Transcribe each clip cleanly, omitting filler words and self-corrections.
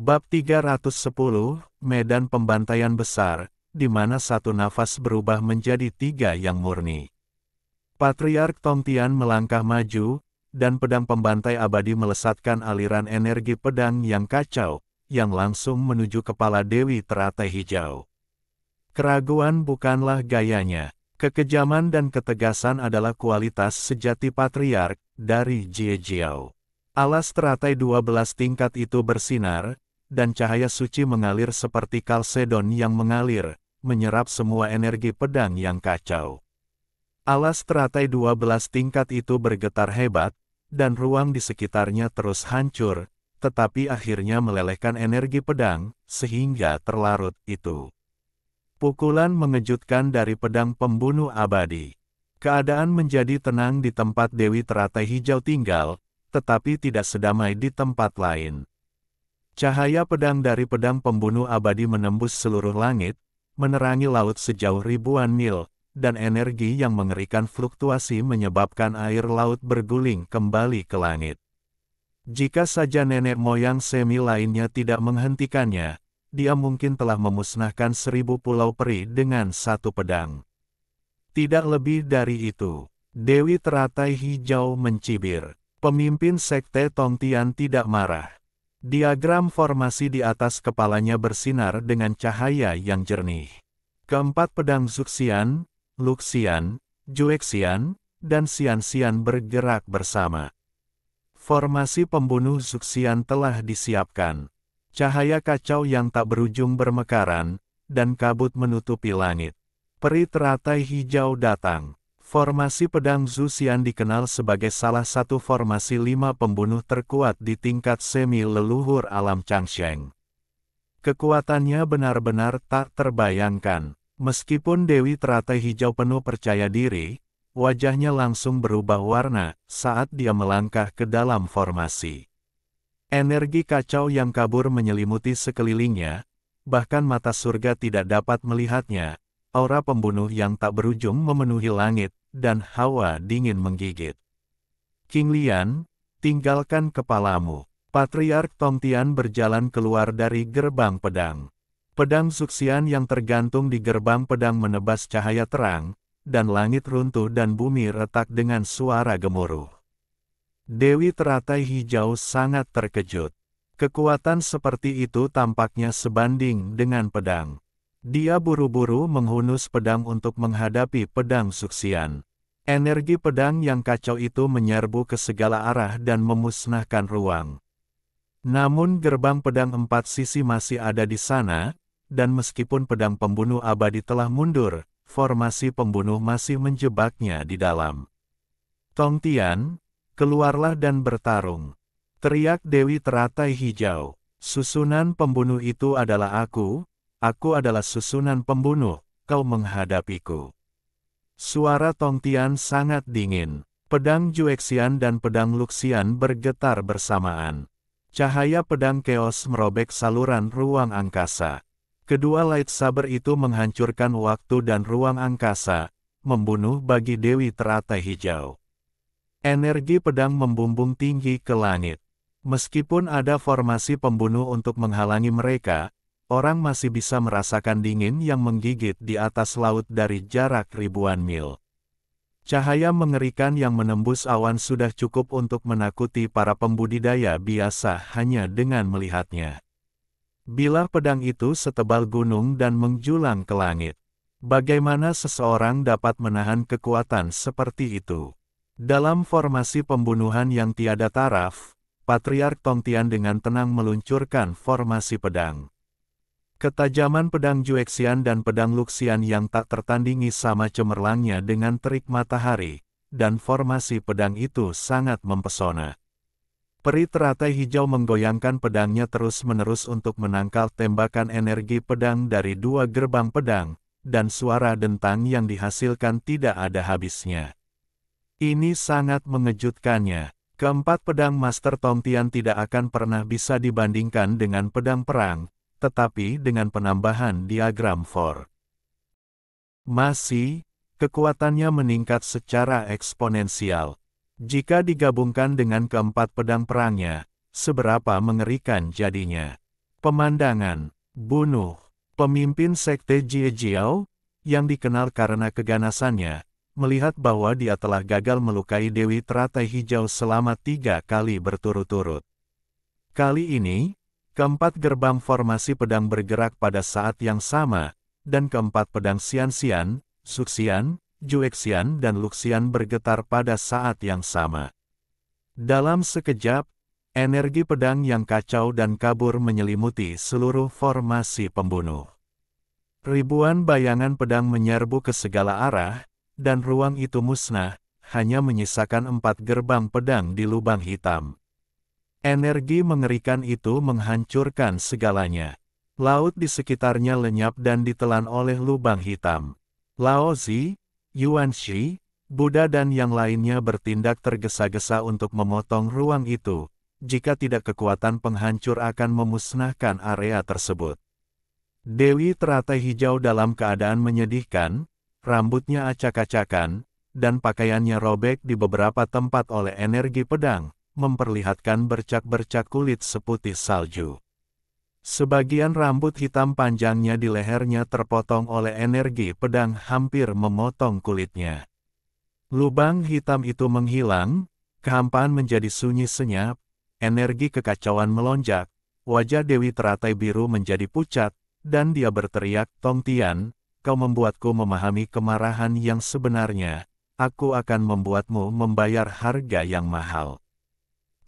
Bab 310, Medan Pembantaian Besar, di mana satu nafas berubah menjadi tiga yang murni. Patriark Tongtian melangkah maju, dan pedang pembantai abadi melesatkan aliran energi pedang yang kacau, yang langsung menuju kepala Dewi Teratai Hijau. Keraguan bukanlah gayanya, kekejaman dan ketegasan adalah kualitas sejati Patriark, dari Jie Jiao. Alas teratai 12 tingkat itu bersinar, dan cahaya suci mengalir seperti kalsedon yang mengalir, menyerap semua energi pedang yang kacau. Alas teratai 12 tingkat itu bergetar hebat, dan ruang di sekitarnya terus hancur, tetapi akhirnya melelehkan energi pedang, sehingga terlarut itu. Pukulan mengejutkan dari pedang pembunuh abadi. Keadaan menjadi tenang di tempat Dewi Teratai Hijau tinggal, tetapi tidak sedamai di tempat lain. Cahaya pedang dari pedang pembunuh abadi menembus seluruh langit, menerangi laut sejauh ribuan mil, dan energi yang mengerikan fluktuasi menyebabkan air laut berguling kembali ke langit. Jika saja nenek moyang Semi lainnya tidak menghentikannya, dia mungkin telah memusnahkan 1000 pulau peri dengan satu pedang. Tidak lebih dari itu. Dewi Teratai Hijau mencibir. Pemimpin Sekte Tongtian tidak marah. Diagram formasi di atas kepalanya bersinar dengan cahaya yang jernih. Keempat pedang Zuxian, Luxian, Juexian, dan Xianxian bergerak bersama. Formasi pembunuh Zuxian telah disiapkan. Cahaya kacau yang tak berujung bermekaran, dan kabut menutupi langit. Peri Teratai Hijau datang. Formasi pedang Zuxian dikenal sebagai salah satu formasi 5 pembunuh terkuat di tingkat semi leluhur alam Changsheng. Kekuatannya benar-benar tak terbayangkan. Meskipun Dewi Teratai Hijau penuh percaya diri, wajahnya langsung berubah warna saat dia melangkah ke dalam formasi. Energi kacau yang kabur menyelimuti sekelilingnya, bahkan mata surga tidak dapat melihatnya. Aura pembunuh yang tak berujung memenuhi langit, dan hawa dingin menggigit. King Lian, tinggalkan kepalamu. Patriark Tongtian berjalan keluar dari gerbang pedang. Pedang Zuxian yang tergantung di gerbang pedang menebas cahaya terang, dan langit runtuh dan bumi retak dengan suara gemuruh. Dewi Teratai Hijau sangat terkejut. Kekuatan seperti itu tampaknya sebanding dengan pedang. Dia buru-buru menghunus pedang untuk menghadapi pedang Zuxian. Energi pedang yang kacau itu menyerbu ke segala arah dan memusnahkan ruang. Namun gerbang pedang 4 sisi masih ada di sana, dan meskipun pedang pembunuh abadi telah mundur, formasi pembunuh masih menjebaknya di dalam. Tongtian, keluarlah dan bertarung. Teriak Dewi Teratai Hijau. Susunan pembunuh itu adalah aku. Aku adalah susunan pembunuh, kau menghadapiku. Suara Tongtian sangat dingin. Pedang Juexian dan pedang Luxian bergetar bersamaan. Cahaya pedang Chaos merobek saluran ruang angkasa. Kedua lightsaber itu menghancurkan waktu dan ruang angkasa, membunuh bagi Dewi Teratai Hijau. Energi pedang membumbung tinggi ke langit. Meskipun ada formasi pembunuh untuk menghalangi mereka, orang masih bisa merasakan dingin yang menggigit di atas laut dari jarak ribuan mil. Cahaya mengerikan yang menembus awan sudah cukup untuk menakuti para pembudidaya biasa hanya dengan melihatnya. Bilah pedang itu setebal gunung dan menjulang ke langit. Bagaimana seseorang dapat menahan kekuatan seperti itu? Dalam formasi pembunuhan yang tiada taraf, Patriark Tongtian dengan tenang meluncurkan formasi pedang. Ketajaman pedang Juexian dan pedang Luxian yang tak tertandingi sama cemerlangnya dengan terik matahari, dan formasi pedang itu sangat mempesona. Peri Teratai Hijau menggoyangkan pedangnya terus-menerus untuk menangkal tembakan energi pedang dari dua gerbang pedang, dan suara dentang yang dihasilkan tidak ada habisnya. Ini sangat mengejutkannya. Keempat pedang Master Tongtian tidak akan pernah bisa dibandingkan dengan pedang perang, tetapi dengan penambahan diagram For. Masih, kekuatannya meningkat secara eksponensial. Jika digabungkan dengan keempat pedang perangnya, seberapa mengerikan jadinya. Pemandangan, bunuh. Pemimpin sekte Jie Jiao, yang dikenal karena keganasannya, melihat bahwa dia telah gagal melukai Dewi Teratai Hijau selama 3 kali berturut-turut. Kali ini, keempat gerbang formasi pedang bergerak pada saat yang sama, dan keempat pedang Xian-Xian, Suxian, Juexian dan Luxian bergetar pada saat yang sama. Dalam sekejap, energi pedang yang kacau dan kabur menyelimuti seluruh formasi pembunuh. Ribuan bayangan pedang menyerbu ke segala arah, dan ruang itu musnah, hanya menyisakan 4 gerbang pedang di lubang hitam. Energi mengerikan itu menghancurkan segalanya. Laut di sekitarnya lenyap dan ditelan oleh lubang hitam. Lao Zi, Yuan Shi, Buddha dan yang lainnya bertindak tergesa-gesa untuk memotong ruang itu. Jika tidak, kekuatan penghancur akan memusnahkan area tersebut. Dewi Teratai Hijau dalam keadaan menyedihkan, rambutnya acak-acakan, dan pakaiannya robek di beberapa tempat oleh energi pedang, memperlihatkan bercak-bercak kulit seputih salju. Sebagian rambut hitam panjangnya di lehernya terpotong oleh energi pedang hampir memotong kulitnya. Lubang hitam itu menghilang, kehampaan menjadi sunyi senyap, energi kekacauan melonjak, wajah Dewi Teratai Biru menjadi pucat, dan dia berteriak, "Tong Tian, kau membuatku memahami kemarahan yang sebenarnya, aku akan membuatmu membayar harga yang mahal."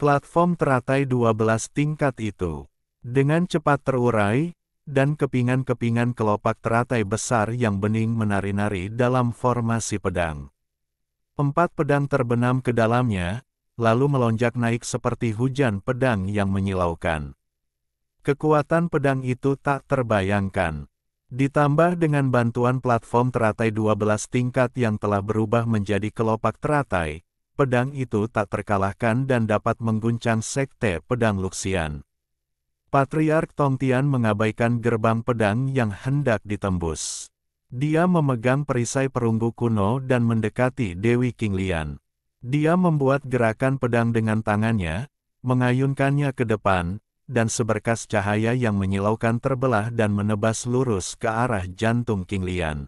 Platform teratai 12 tingkat itu, dengan cepat terurai, dan kepingan-kepingan kelopak teratai besar yang bening menari-nari dalam formasi pedang. 4 pedang terbenam ke dalamnya, lalu melonjak naik seperti hujan pedang yang menyilaukan. Kekuatan pedang itu tak terbayangkan. Ditambah dengan bantuan platform teratai 12 tingkat yang telah berubah menjadi kelopak teratai, pedang itu tak terkalahkan dan dapat mengguncang sekte pedang Luxian. Patriark Tong Tian mengabaikan gerbang pedang yang hendak ditembus. Dia memegang perisai perunggu kuno dan mendekati Dewi Qinglian. Dia membuat gerakan pedang dengan tangannya, mengayunkannya ke depan, dan seberkas cahaya yang menyilaukan terbelah dan menebas lurus ke arah jantung Qinglian.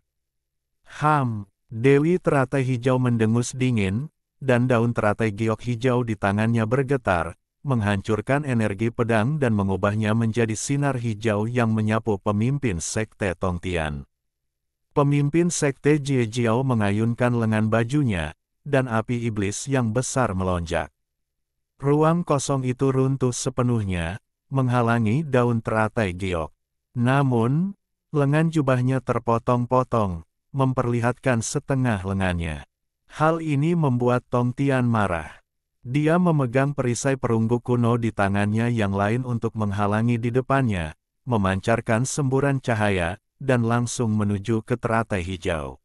Dewi Teratai Hijau mendengus dingin, dan daun teratai giok hijau di tangannya bergetar, menghancurkan energi pedang dan mengubahnya menjadi sinar hijau yang menyapu pemimpin sekte Tong Tian. Pemimpin sekte Jie Jiao mengayunkan lengan bajunya, dan api iblis yang besar melonjak. Ruang kosong itu runtuh sepenuhnya, menghalangi daun teratai giok. Namun, lengan jubahnya terpotong-potong, memperlihatkan setengah lengannya. Hal ini membuat Tong Tian marah. Dia memegang perisai perunggu kuno di tangannya yang lain untuk menghalangi di depannya, memancarkan semburan cahaya, dan langsung menuju ke teratai hijau.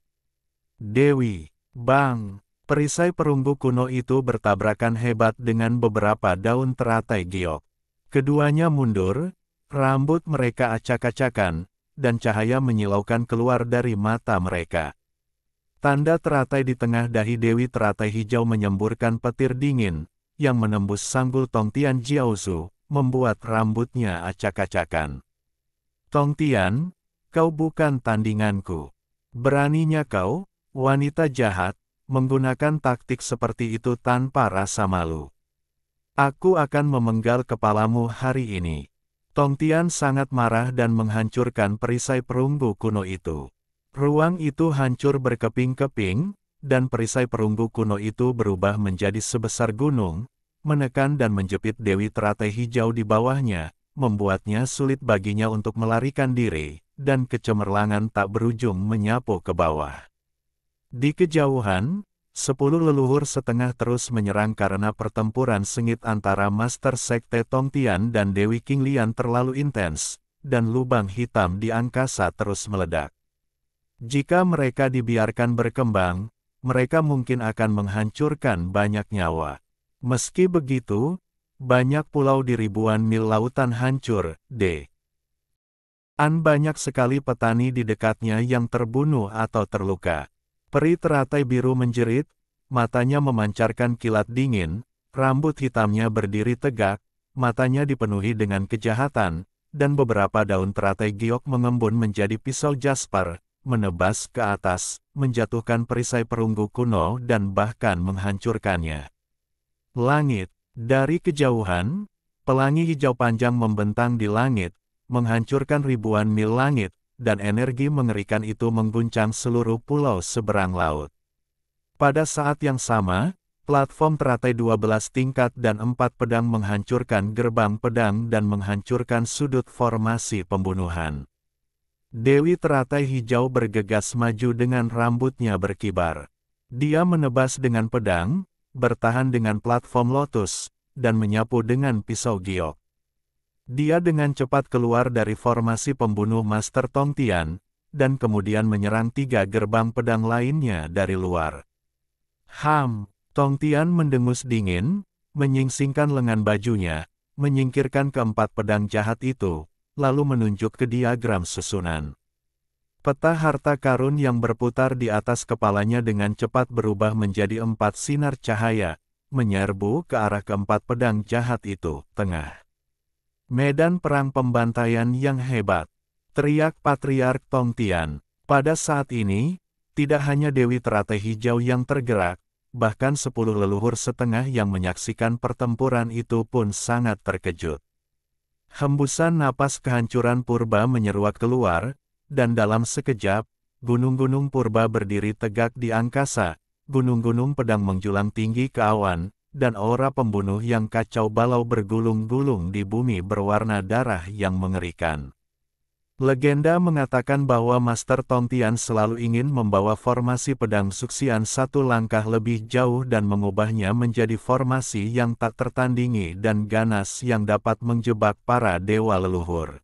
Dewi, bang! Perisai perunggu kuno itu bertabrakan hebat dengan beberapa daun teratai giok. Keduanya mundur, rambut mereka acak-acakan, dan cahaya menyilaukan keluar dari mata mereka. Tanda teratai di tengah dahi Dewi Teratai Hijau menyemburkan petir dingin, yang menembus sanggul Tong Tian Jiaozu, membuat rambutnya acak-acakan. Tong Tian, kau bukan tandinganku. Beraninya kau, wanita jahat, menggunakan taktik seperti itu tanpa rasa malu. Aku akan memenggal kepalamu hari ini. Tong Tian sangat marah dan menghancurkan perisai perunggu kuno itu. Ruang itu hancur berkeping-keping, dan perisai perunggu kuno itu berubah menjadi sebesar gunung, menekan dan menjepit Dewi Teratai Hijau di bawahnya, membuatnya sulit baginya untuk melarikan diri, dan kecemerlangan tak berujung menyapu ke bawah. Di kejauhan, 10 leluhur setengah terus menyerang karena pertempuran sengit antara Master Sekte Tong Tian dan Dewi Qinglian terlalu intens, dan lubang hitam di angkasa terus meledak. Jika mereka dibiarkan berkembang, mereka mungkin akan menghancurkan banyak nyawa. Meski begitu, banyak pulau di ribuan mil lautan hancur, banyak sekali petani di dekatnya yang terbunuh atau terluka. Peri teratai biru menjerit, matanya memancarkan kilat dingin, rambut hitamnya berdiri tegak, matanya dipenuhi dengan kejahatan, dan beberapa daun teratai giok mengembun menjadi pisau jasper, menebas ke atas, menjatuhkan perisai perunggu kuno dan bahkan menghancurkannya. Langit. Dari kejauhan, pelangi hijau panjang membentang di langit, menghancurkan ribuan mil langit, dan energi mengerikan itu mengguncang seluruh pulau seberang laut. Pada saat yang sama, platform teratai 12 tingkat dan 4 pedang menghancurkan gerbang pedang dan menghancurkan sudut formasi pembunuhan. Dewi teratai hijau bergegas maju dengan rambutnya berkibar. Dia menebas dengan pedang, bertahan dengan platform lotus, dan menyapu dengan pisau giok. Dia dengan cepat keluar dari formasi pembunuh Master Tongtian, dan kemudian menyerang 3 gerbang pedang lainnya dari luar. Tongtian mendengus dingin, menyingsingkan lengan bajunya, menyingkirkan keempat pedang jahat itu, lalu menunjuk ke diagram susunan. Peta harta karun yang berputar di atas kepalanya dengan cepat berubah menjadi 4 sinar cahaya, menyerbu ke arah keempat pedang jahat itu, tengah. Medan perang pembantaian yang hebat, teriak Patriark Tongtian. Pada saat ini, tidak hanya Dewi Teratai Hijau yang tergerak, bahkan 10 leluhur setengah yang menyaksikan pertempuran itu pun sangat terkejut. Hembusan napas kehancuran purba menyeruak keluar, dan dalam sekejap, gunung-gunung purba berdiri tegak di angkasa, gunung-gunung pedang menjulang tinggi ke awan, dan aura pembunuh yang kacau balau bergulung-gulung di bumi berwarna darah yang mengerikan. Legenda mengatakan bahwa Master Tongtian selalu ingin membawa formasi pedang Suxian satu langkah lebih jauh dan mengubahnya menjadi formasi yang tak tertandingi dan ganas yang dapat menjebak para dewa leluhur.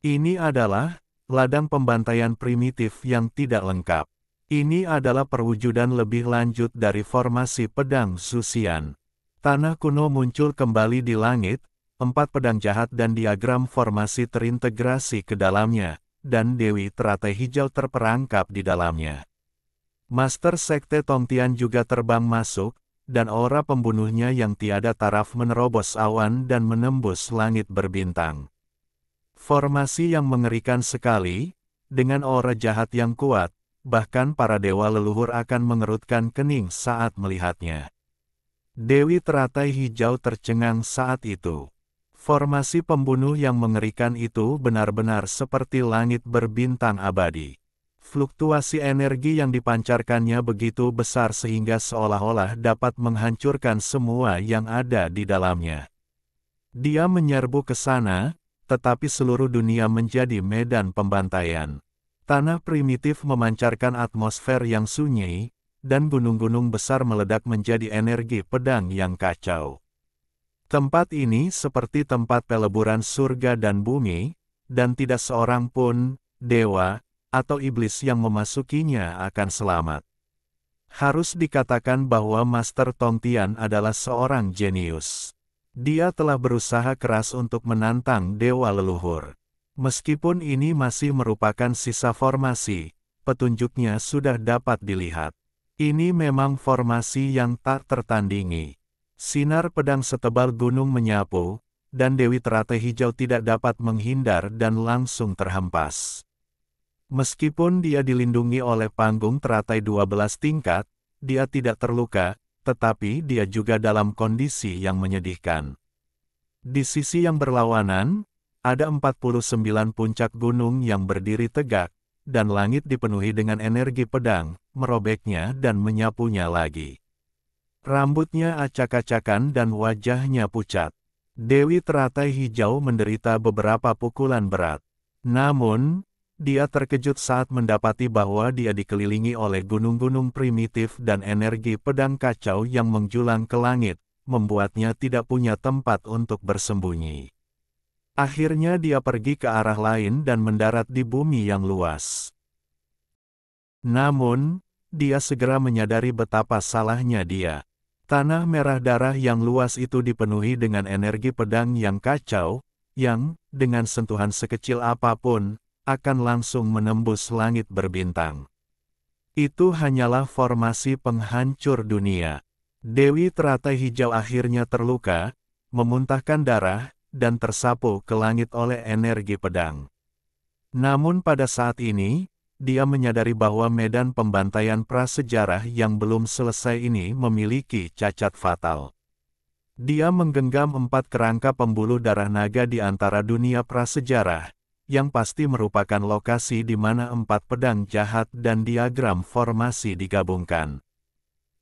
Ini adalah ladang pembantaian primitif yang tidak lengkap. Ini adalah perwujudan lebih lanjut dari formasi pedang Suxian. Tanah kuno muncul kembali di langit, 4 pedang jahat dan diagram formasi terintegrasi ke dalamnya, dan Dewi Teratai Hijau terperangkap di dalamnya. Master Sekte Tongtian juga terbang masuk, dan aura pembunuhnya yang tiada taraf menerobos awan dan menembus langit berbintang. Formasi yang mengerikan sekali, dengan aura jahat yang kuat, bahkan para dewa leluhur akan mengerutkan kening saat melihatnya. Dewi Teratai Hijau tercengang saat itu. Formasi pembunuh yang mengerikan itu benar-benar seperti langit berbintang abadi. Fluktuasi energi yang dipancarkannya begitu besar sehingga seolah-olah dapat menghancurkan semua yang ada di dalamnya. Dia menyerbu ke sana, tetapi seluruh dunia menjadi medan pembantaian. Tanah primitif memancarkan atmosfer yang sunyi, dan gunung-gunung besar meledak menjadi energi pedang yang kacau. Tempat ini seperti tempat peleburan surga dan bumi, dan tidak seorang pun, dewa, atau iblis yang memasukinya akan selamat. Harus dikatakan bahwa Master Tongtian adalah seorang jenius. Dia telah berusaha keras untuk menantang dewa leluhur. Meskipun ini masih merupakan sisa formasi, petunjuknya sudah dapat dilihat. Ini memang formasi yang tak tertandingi. Sinar pedang setebal gunung menyapu, dan Dewi Teratai Hijau tidak dapat menghindar dan langsung terhempas. Meskipun dia dilindungi oleh panggung teratai 12 tingkat, dia tidak terluka, tetapi dia juga dalam kondisi yang menyedihkan. Di sisi yang berlawanan, ada 49 puncak gunung yang berdiri tegak, dan langit dipenuhi dengan energi pedang, merobeknya dan menyapunya lagi. Rambutnya acak-acakan dan wajahnya pucat. Dewi Teratai Hijau menderita beberapa pukulan berat. Namun, dia terkejut saat mendapati bahwa dia dikelilingi oleh gunung-gunung primitif dan energi pedang kacau yang menjulang ke langit, membuatnya tidak punya tempat untuk bersembunyi. Akhirnya dia pergi ke arah lain dan mendarat di bumi yang luas. Namun, dia segera menyadari betapa salahnya dia. Tanah merah darah yang luas itu dipenuhi dengan energi pedang yang kacau, yang, dengan sentuhan sekecil apapun, akan langsung menembus langit berbintang. Itu hanyalah formasi penghancur dunia. Dewi Teratai Hijau akhirnya terluka, memuntahkan darah, dan tersapu ke langit oleh energi pedang. Namun pada saat ini, dia menyadari bahwa medan pembantaian prasejarah yang belum selesai ini memiliki cacat fatal. Dia menggenggam 4 kerangka pembuluh darah naga di antara dunia prasejarah, yang pasti merupakan lokasi di mana 4 pedang jahat dan diagram formasi digabungkan.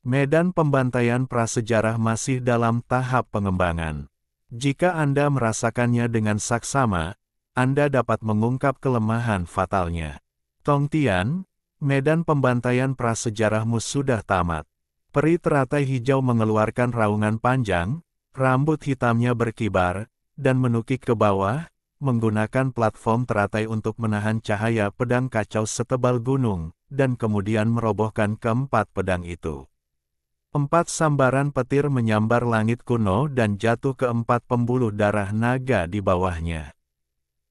Medan pembantaian prasejarah masih dalam tahap pengembangan. Jika Anda merasakannya dengan saksama, Anda dapat mengungkap kelemahan fatalnya. Tongtian, medan pembantaian prasejarahmu sudah tamat. Peri teratai hijau mengeluarkan raungan panjang, rambut hitamnya berkibar, dan menukik ke bawah, menggunakan platform teratai untuk menahan cahaya pedang kacau setebal gunung, dan kemudian merobohkan keempat pedang itu. 4 sambaran petir menyambar langit kuno dan jatuh ke 4 pembuluh darah naga di bawahnya.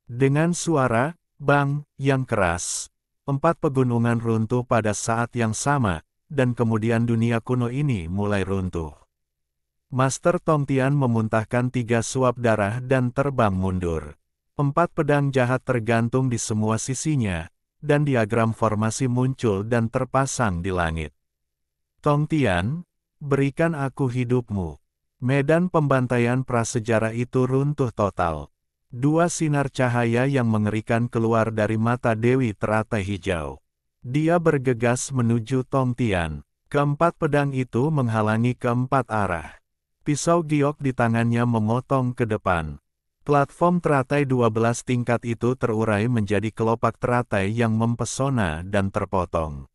Dengan suara bang yang keras, 4 pegunungan runtuh pada saat yang sama, dan kemudian dunia kuno ini mulai runtuh. Master Tongtian memuntahkan 3 suap darah dan terbang mundur. 4 pedang jahat tergantung di semua sisinya, dan diagram formasi muncul dan terpasang di langit. Tongtian, berikan aku hidupmu. Medan pembantaian prasejarah itu runtuh total. 2 sinar cahaya yang mengerikan keluar dari mata Dewi Teratai Hijau. Dia bergegas menuju Tongtian. Keempat pedang itu menghalangi keempat arah. Pisau giok di tangannya memotong ke depan. Platform teratai 12 tingkat itu terurai menjadi kelopak teratai yang mempesona dan terpotong.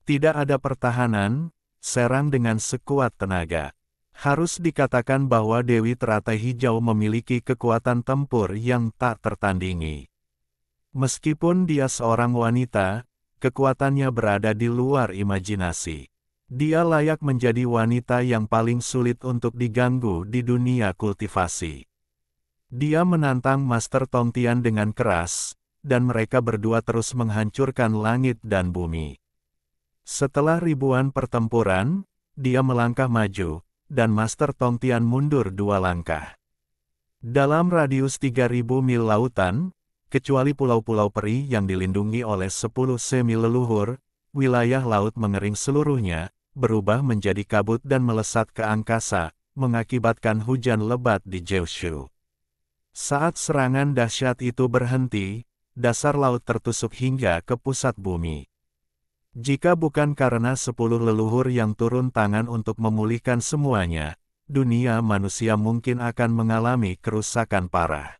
Tidak ada pertahanan, serang dengan sekuat tenaga. Harus dikatakan bahwa Dewi Teratai Hijau memiliki kekuatan tempur yang tak tertandingi. Meskipun dia seorang wanita, kekuatannya berada di luar imajinasi. Dia layak menjadi wanita yang paling sulit untuk diganggu di dunia kultivasi. Dia menantang Master Tongtian dengan keras, dan mereka berdua terus menghancurkan langit dan bumi. Setelah ribuan pertempuran, dia melangkah maju, dan Master Tongtian mundur 2 langkah. Dalam radius 3000 mil lautan, kecuali pulau-pulau peri yang dilindungi oleh 10 semi leluhur, wilayah laut mengering seluruhnya, berubah menjadi kabut dan melesat ke angkasa, mengakibatkan hujan lebat di Jeoshu. Saat serangan dahsyat itu berhenti, dasar laut tertusuk hingga ke pusat bumi. Jika bukan karena 10 leluhur yang turun tangan untuk memulihkan semuanya, dunia manusia mungkin akan mengalami kerusakan parah.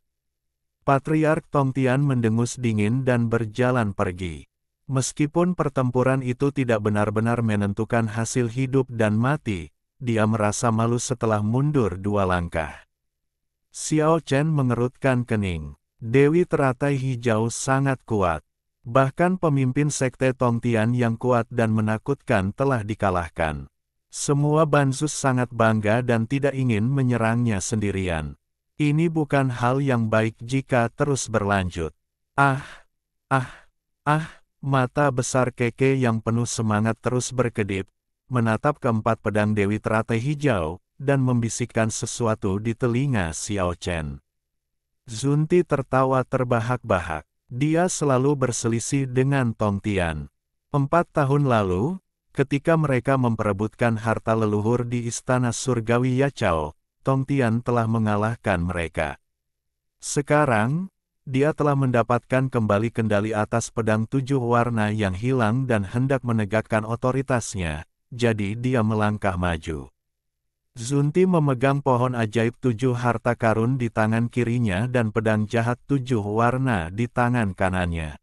Patriark Tongtian mendengus dingin dan berjalan pergi. Meskipun pertempuran itu tidak benar-benar menentukan hasil hidup dan mati, dia merasa malu setelah mundur 2 langkah. Xiao Chen mengerutkan kening. Dewi Teratai Hijau sangat kuat. Bahkan pemimpin sekte Tongtian yang kuat dan menakutkan telah dikalahkan. Semua Banzus sangat bangga dan tidak ingin menyerangnya sendirian. Ini bukan hal yang baik jika terus berlanjut. Mata besar Keke yang penuh semangat terus berkedip, menatap keempat pedang Dewi Teratai Hijau, dan membisikkan sesuatu di telinga Xiao Chen. Zunti tertawa terbahak-bahak. Dia selalu berselisih dengan Tongtian. 4 tahun lalu, ketika mereka memperebutkan harta leluhur di Istana Surgawi Yachao, Tongtian telah mengalahkan mereka. Sekarang, dia telah mendapatkan kembali kendali atas pedang 7 warna yang hilang dan hendak menegakkan otoritasnya, jadi dia melangkah maju. Zunti memegang pohon ajaib 7 harta karun di tangan kirinya dan pedang jahat 7 warna di tangan kanannya.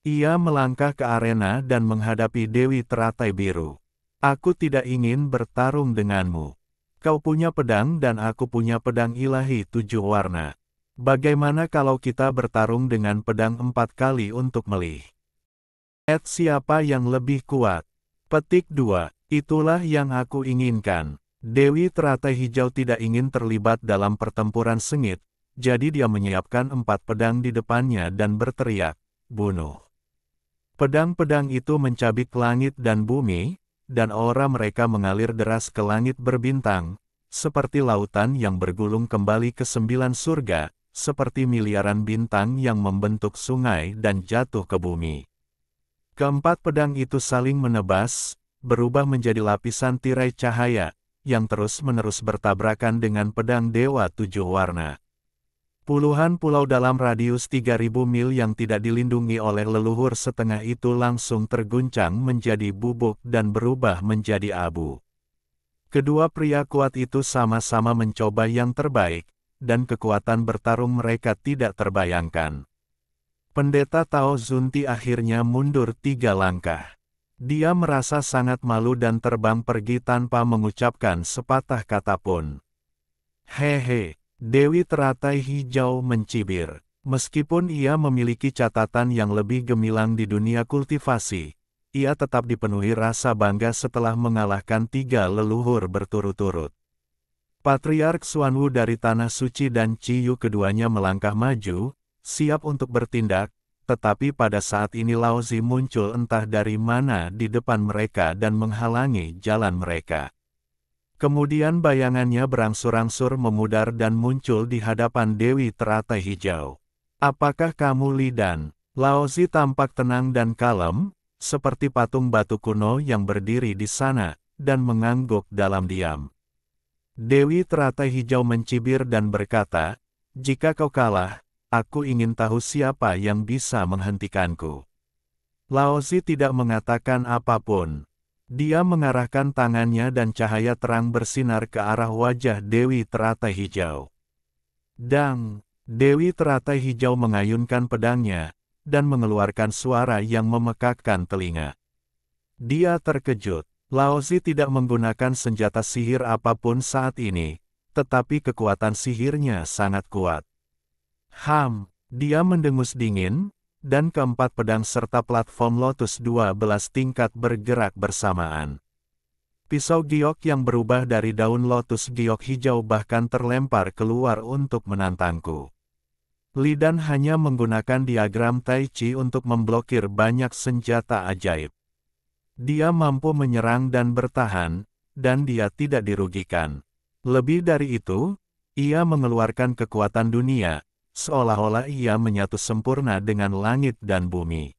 Ia melangkah ke arena dan menghadapi Dewi Teratai Biru. Aku tidak ingin bertarung denganmu. Kau punya pedang dan aku punya pedang ilahi 7 warna. Bagaimana kalau kita bertarung dengan pedang 4 kali untuk melih? Siapa yang lebih kuat? Petik 2. Itulah yang aku inginkan. Dewi Teratai Hijau tidak ingin terlibat dalam pertempuran sengit, jadi dia menyiapkan 4 pedang di depannya dan berteriak, "Bunuh!" Pedang-pedang itu mencabik langit dan bumi, dan aura mereka mengalir deras ke langit berbintang, seperti lautan yang bergulung kembali ke 9 surga, seperti miliaran bintang yang membentuk sungai dan jatuh ke bumi. Keempat pedang itu saling menebas, berubah menjadi lapisan tirai cahaya, yang terus-menerus bertabrakan dengan pedang Dewa Tujuh Warna. Puluhan pulau dalam radius 3.000 mil yang tidak dilindungi oleh leluhur setengah itu langsung terguncang menjadi bubuk dan berubah menjadi abu. Kedua pria kuat itu sama-sama mencoba yang terbaik, dan kekuatan bertarung mereka tidak terbayangkan. Pendeta Tao Zunti akhirnya mundur 3 langkah. Dia merasa sangat malu dan terbang pergi tanpa mengucapkan sepatah kata pun. Hehe, Dewi Teratai Hijau mencibir. Meskipun ia memiliki catatan yang lebih gemilang di dunia kultivasi, ia tetap dipenuhi rasa bangga setelah mengalahkan 3 leluhur berturut-turut. Patriark Xuanwu dari Tanah Suci dan Ciyu keduanya melangkah maju, siap untuk bertindak, tetapi pada saat ini Laozi muncul entah dari mana di depan mereka dan menghalangi jalan mereka. Kemudian bayangannya berangsur-angsur memudar dan muncul di hadapan Dewi Teratai Hijau. Apakah kamu Li Dan? Laozi tampak tenang dan kalem, seperti patung batu kuno yang berdiri di sana, dan mengangguk dalam diam. Dewi Teratai Hijau mencibir dan berkata, "Jika kau kalah, aku ingin tahu siapa yang bisa menghentikanku." Laozi tidak mengatakan apapun. Dia mengarahkan tangannya dan cahaya terang bersinar ke arah wajah Dewi Teratai Hijau. Dang! Dewi Teratai Hijau mengayunkan pedangnya, dan mengeluarkan suara yang memekakkan telinga. Dia terkejut. Laozi tidak menggunakan senjata sihir apapun saat ini, tetapi kekuatan sihirnya sangat kuat. Dia mendengus dingin, dan keempat pedang serta platform Lotus 12 tingkat bergerak bersamaan. Pisau giok yang berubah dari daun lotus giok hijau bahkan terlempar keluar untuk menantangku. Li Dan hanya menggunakan diagram Tai Chi untuk memblokir banyak senjata ajaib. Dia mampu menyerang dan bertahan, dan dia tidak dirugikan. Lebih dari itu, ia mengeluarkan kekuatan dunia, seolah-olah ia menyatu sempurna dengan langit dan bumi.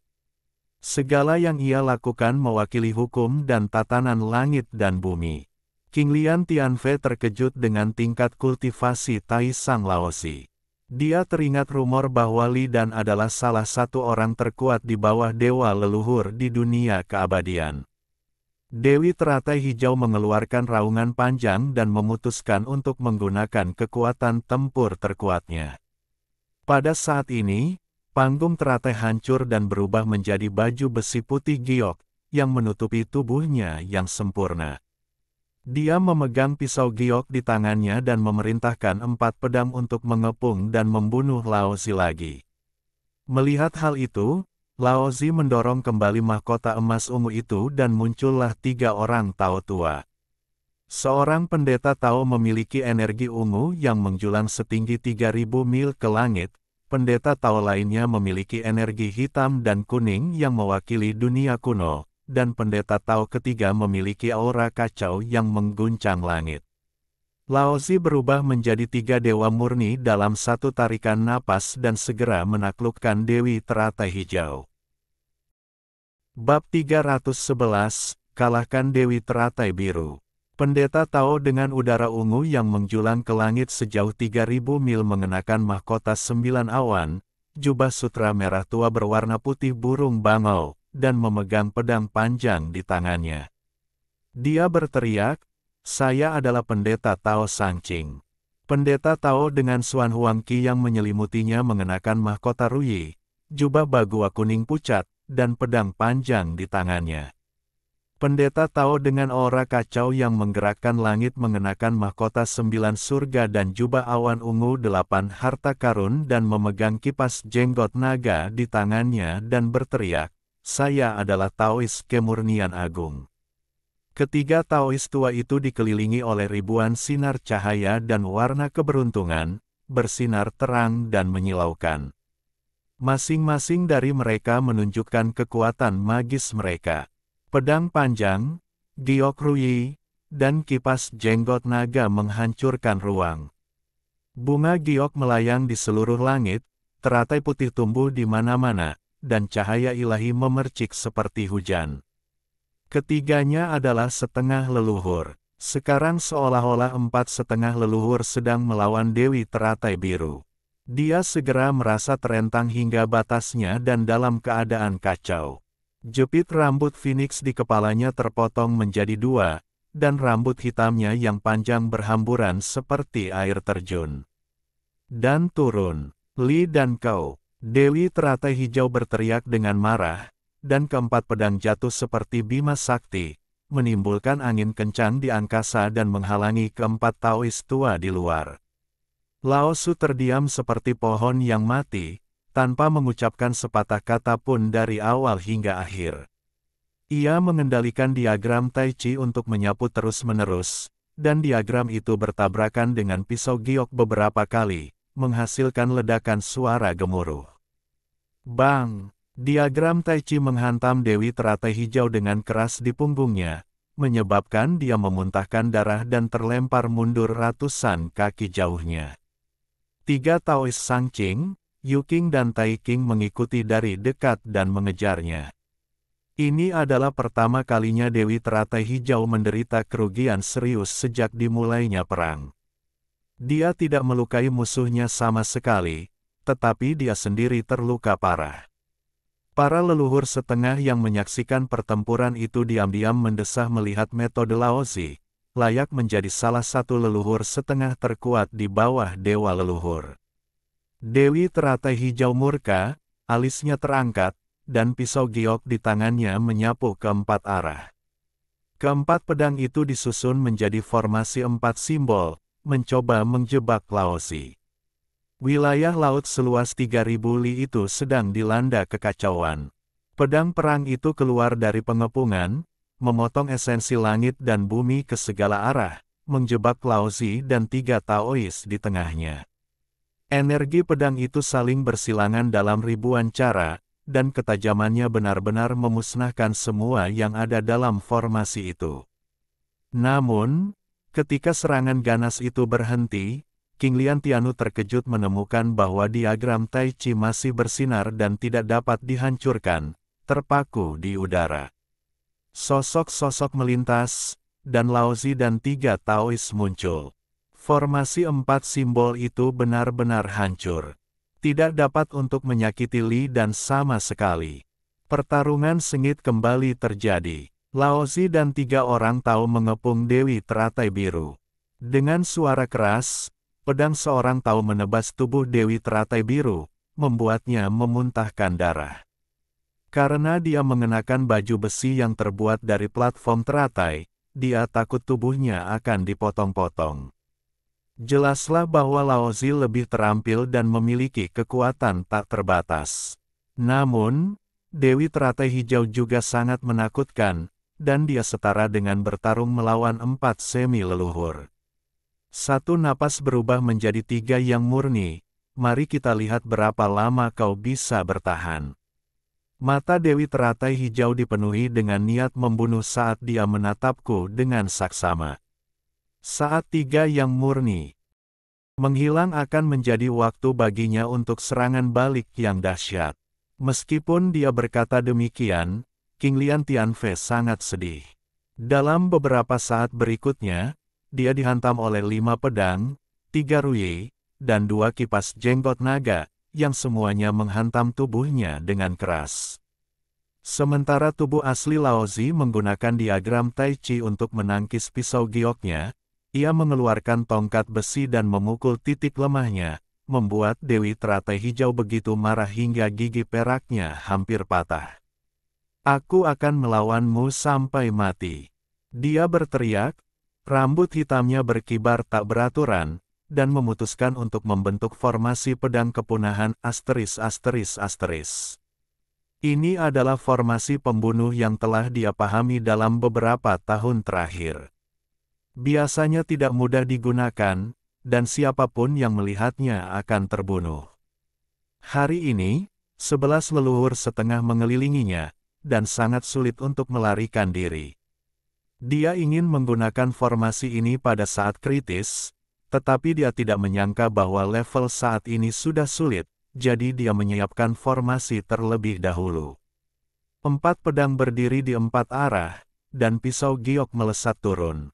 Segala yang ia lakukan mewakili hukum dan tatanan langit dan bumi. King Lian Tianfei terkejut dengan tingkat kultivasi Tai Sang Laozi. Dia teringat rumor bahwa Li Dan adalah salah satu orang terkuat di bawah dewa leluhur di dunia keabadian. Dewi Teratai Hijau mengeluarkan raungan panjang dan memutuskan untuk menggunakan kekuatan tempur terkuatnya. Pada saat ini, panggung teratai hancur dan berubah menjadi baju besi putih giok, yang menutupi tubuhnya yang sempurna. Dia memegang pisau giok di tangannya dan memerintahkan 4 pedang untuk mengepung dan membunuh Laozi lagi. Melihat hal itu, Laozi mendorong kembali mahkota emas ungu itu dan muncullah 3 orang Tao tua. Seorang pendeta Tao memiliki energi ungu yang menjulang setinggi 3.000 mil ke langit. Pendeta Tao lainnya memiliki energi hitam dan kuning yang mewakili dunia kuno, dan pendeta Tao ketiga memiliki aura kacau yang mengguncang langit. Laozi berubah menjadi 3 dewa murni dalam satu tarikan napas dan segera menaklukkan Dewi Teratai Hijau. Bab 311, Kalahkan Dewi Teratai Biru. Pendeta Tao dengan udara ungu yang menjulang ke langit sejauh 3.000 mil mengenakan mahkota 9 awan, jubah sutra merah tua berwarna putih burung bangau, dan memegang pedang panjang di tangannya. Dia berteriak, "Saya adalah pendeta Tao Sangqing." Pendeta Tao dengan Xuan Huangqi yang menyelimutinya mengenakan mahkota ruyi, jubah bagua kuning pucat, dan pedang panjang di tangannya. Pendeta Tao dengan aura kacau yang menggerakkan langit mengenakan mahkota 9 surga dan jubah awan ungu 8 harta karun dan memegang kipas jenggot naga di tangannya dan berteriak, "Saya adalah Taois kemurnian agung." Ketiga Taois tua itu dikelilingi oleh ribuan sinar cahaya dan warna keberuntungan, bersinar terang dan menyilaukan. Masing-masing dari mereka menunjukkan kekuatan magis mereka. Pedang panjang, giok ruyi, dan kipas jenggot naga menghancurkan ruang. Bunga giok melayang di seluruh langit, teratai putih tumbuh di mana-mana, dan cahaya ilahi memercik seperti hujan. Ketiganya adalah setengah leluhur. Sekarang seolah-olah 4,5 leluhur sedang melawan Dewi Teratai Biru. Dia segera merasa terentang hingga batasnya dan dalam keadaan kacau. Jepit rambut Phoenix di kepalanya terpotong menjadi 2, dan rambut hitamnya yang panjang berhamburan seperti air terjun. Dan turun. Li dan kau. Dewi Teratai Hijau berteriak dengan marah, dan keempat pedang jatuh seperti bima sakti, menimbulkan angin kencang di angkasa dan menghalangi keempat Taois tua di luar. Lao Su terdiam seperti pohon yang mati, tanpa mengucapkan sepatah kata pun dari awal hingga akhir. Ia mengendalikan diagram Tai Chi untuk menyapu terus-menerus, dan diagram itu bertabrakan dengan pisau giok beberapa kali, menghasilkan ledakan suara gemuruh. Bang! Diagram Tai Chi menghantam Dewi Teratai Hijau dengan keras di punggungnya, menyebabkan dia memuntahkan darah dan terlempar mundur ratusan kaki jauhnya. 3 Taois Sang Qing, Yu Qing dan Tai Qing mengikuti dari dekat dan mengejarnya. Ini adalah pertama kalinya Dewi Teratai Hijau menderita kerugian serius sejak dimulainya perang. Dia tidak melukai musuhnya sama sekali, tetapi dia sendiri terluka parah. Para leluhur setengah yang menyaksikan pertempuran itu diam-diam mendesah melihat metode Laozi, layak menjadi salah satu leluhur setengah terkuat di bawah dewa leluhur. Dewi Teratai Hijau murka, alisnya terangkat, dan pisau giok di tangannya menyapu ke 4 arah. Keempat pedang itu disusun menjadi formasi 4 simbol, mencoba menjebak Laozi. Wilayah laut seluas 3.000 li itu sedang dilanda kekacauan. Pedang perang itu keluar dari pengepungan, memotong esensi langit dan bumi ke segala arah, menjebak Laozi dan 3 Taois di tengahnya. Energi pedang itu saling bersilangan dalam ribuan cara, dan ketajamannya benar-benar memusnahkan semua yang ada dalam formasi itu. Namun, ketika serangan ganas itu berhenti, King Lian Tianu terkejut menemukan bahwa diagram Tai Chi masih bersinar dan tidak dapat dihancurkan, terpaku di udara. Sosok-sosok melintas, dan Laozi dan 3 Taois muncul. Formasi 4 simbol itu benar-benar hancur. Tidak dapat untuk menyakiti Li dan sama sekali. Pertarungan sengit kembali terjadi. Laozi dan 3 orang Tao mengepung Dewi Teratai Biru. Dengan suara keras, pedang seorang Tao menebas tubuh Dewi Teratai Biru, membuatnya memuntahkan darah. Karena dia mengenakan baju besi yang terbuat dari platform teratai, dia takut tubuhnya akan dipotong-potong. Jelaslah bahwa Laozi lebih terampil dan memiliki kekuatan tak terbatas. Namun, Dewi Teratai Hijau juga sangat menakutkan, dan dia setara dengan bertarung melawan 4 semi-leluhur. 1 napas berubah menjadi 3 yang murni, mari kita lihat berapa lama kau bisa bertahan. Mata Dewi Teratai Hijau dipenuhi dengan niat membunuh saat dia menatapku dengan saksama. Saat 3 yang murni menghilang akan menjadi waktu baginya untuk serangan balik yang dahsyat. Meskipun dia berkata demikian, King Lian Tianfei sangat sedih. Dalam beberapa saat berikutnya, dia dihantam oleh 5 pedang, 3 ruyi, dan 2 kipas jenggot naga, yang semuanya menghantam tubuhnya dengan keras. Sementara tubuh asli Laozi menggunakan diagram Tai Chi untuk menangkis pisau gioknya, ia mengeluarkan tongkat besi dan memukul titik lemahnya, membuat Dewi Teratai Hijau begitu marah hingga gigi peraknya hampir patah. Aku akan melawanmu sampai mati. Dia berteriak, rambut hitamnya berkibar tak beraturan, dan memutuskan untuk membentuk formasi pedang kepunahan *****. Ini adalah formasi pembunuh yang telah dia pahami dalam beberapa tahun terakhir. Biasanya tidak mudah digunakan, dan siapapun yang melihatnya akan terbunuh. Hari ini, 11 leluhur setengah mengelilinginya, dan sangat sulit untuk melarikan diri. Dia ingin menggunakan formasi ini pada saat kritis, tetapi dia tidak menyangka bahwa level saat ini sudah sulit, jadi dia menyiapkan formasi terlebih dahulu. 4 pedang berdiri di 4 arah, dan pisau giok melesat turun.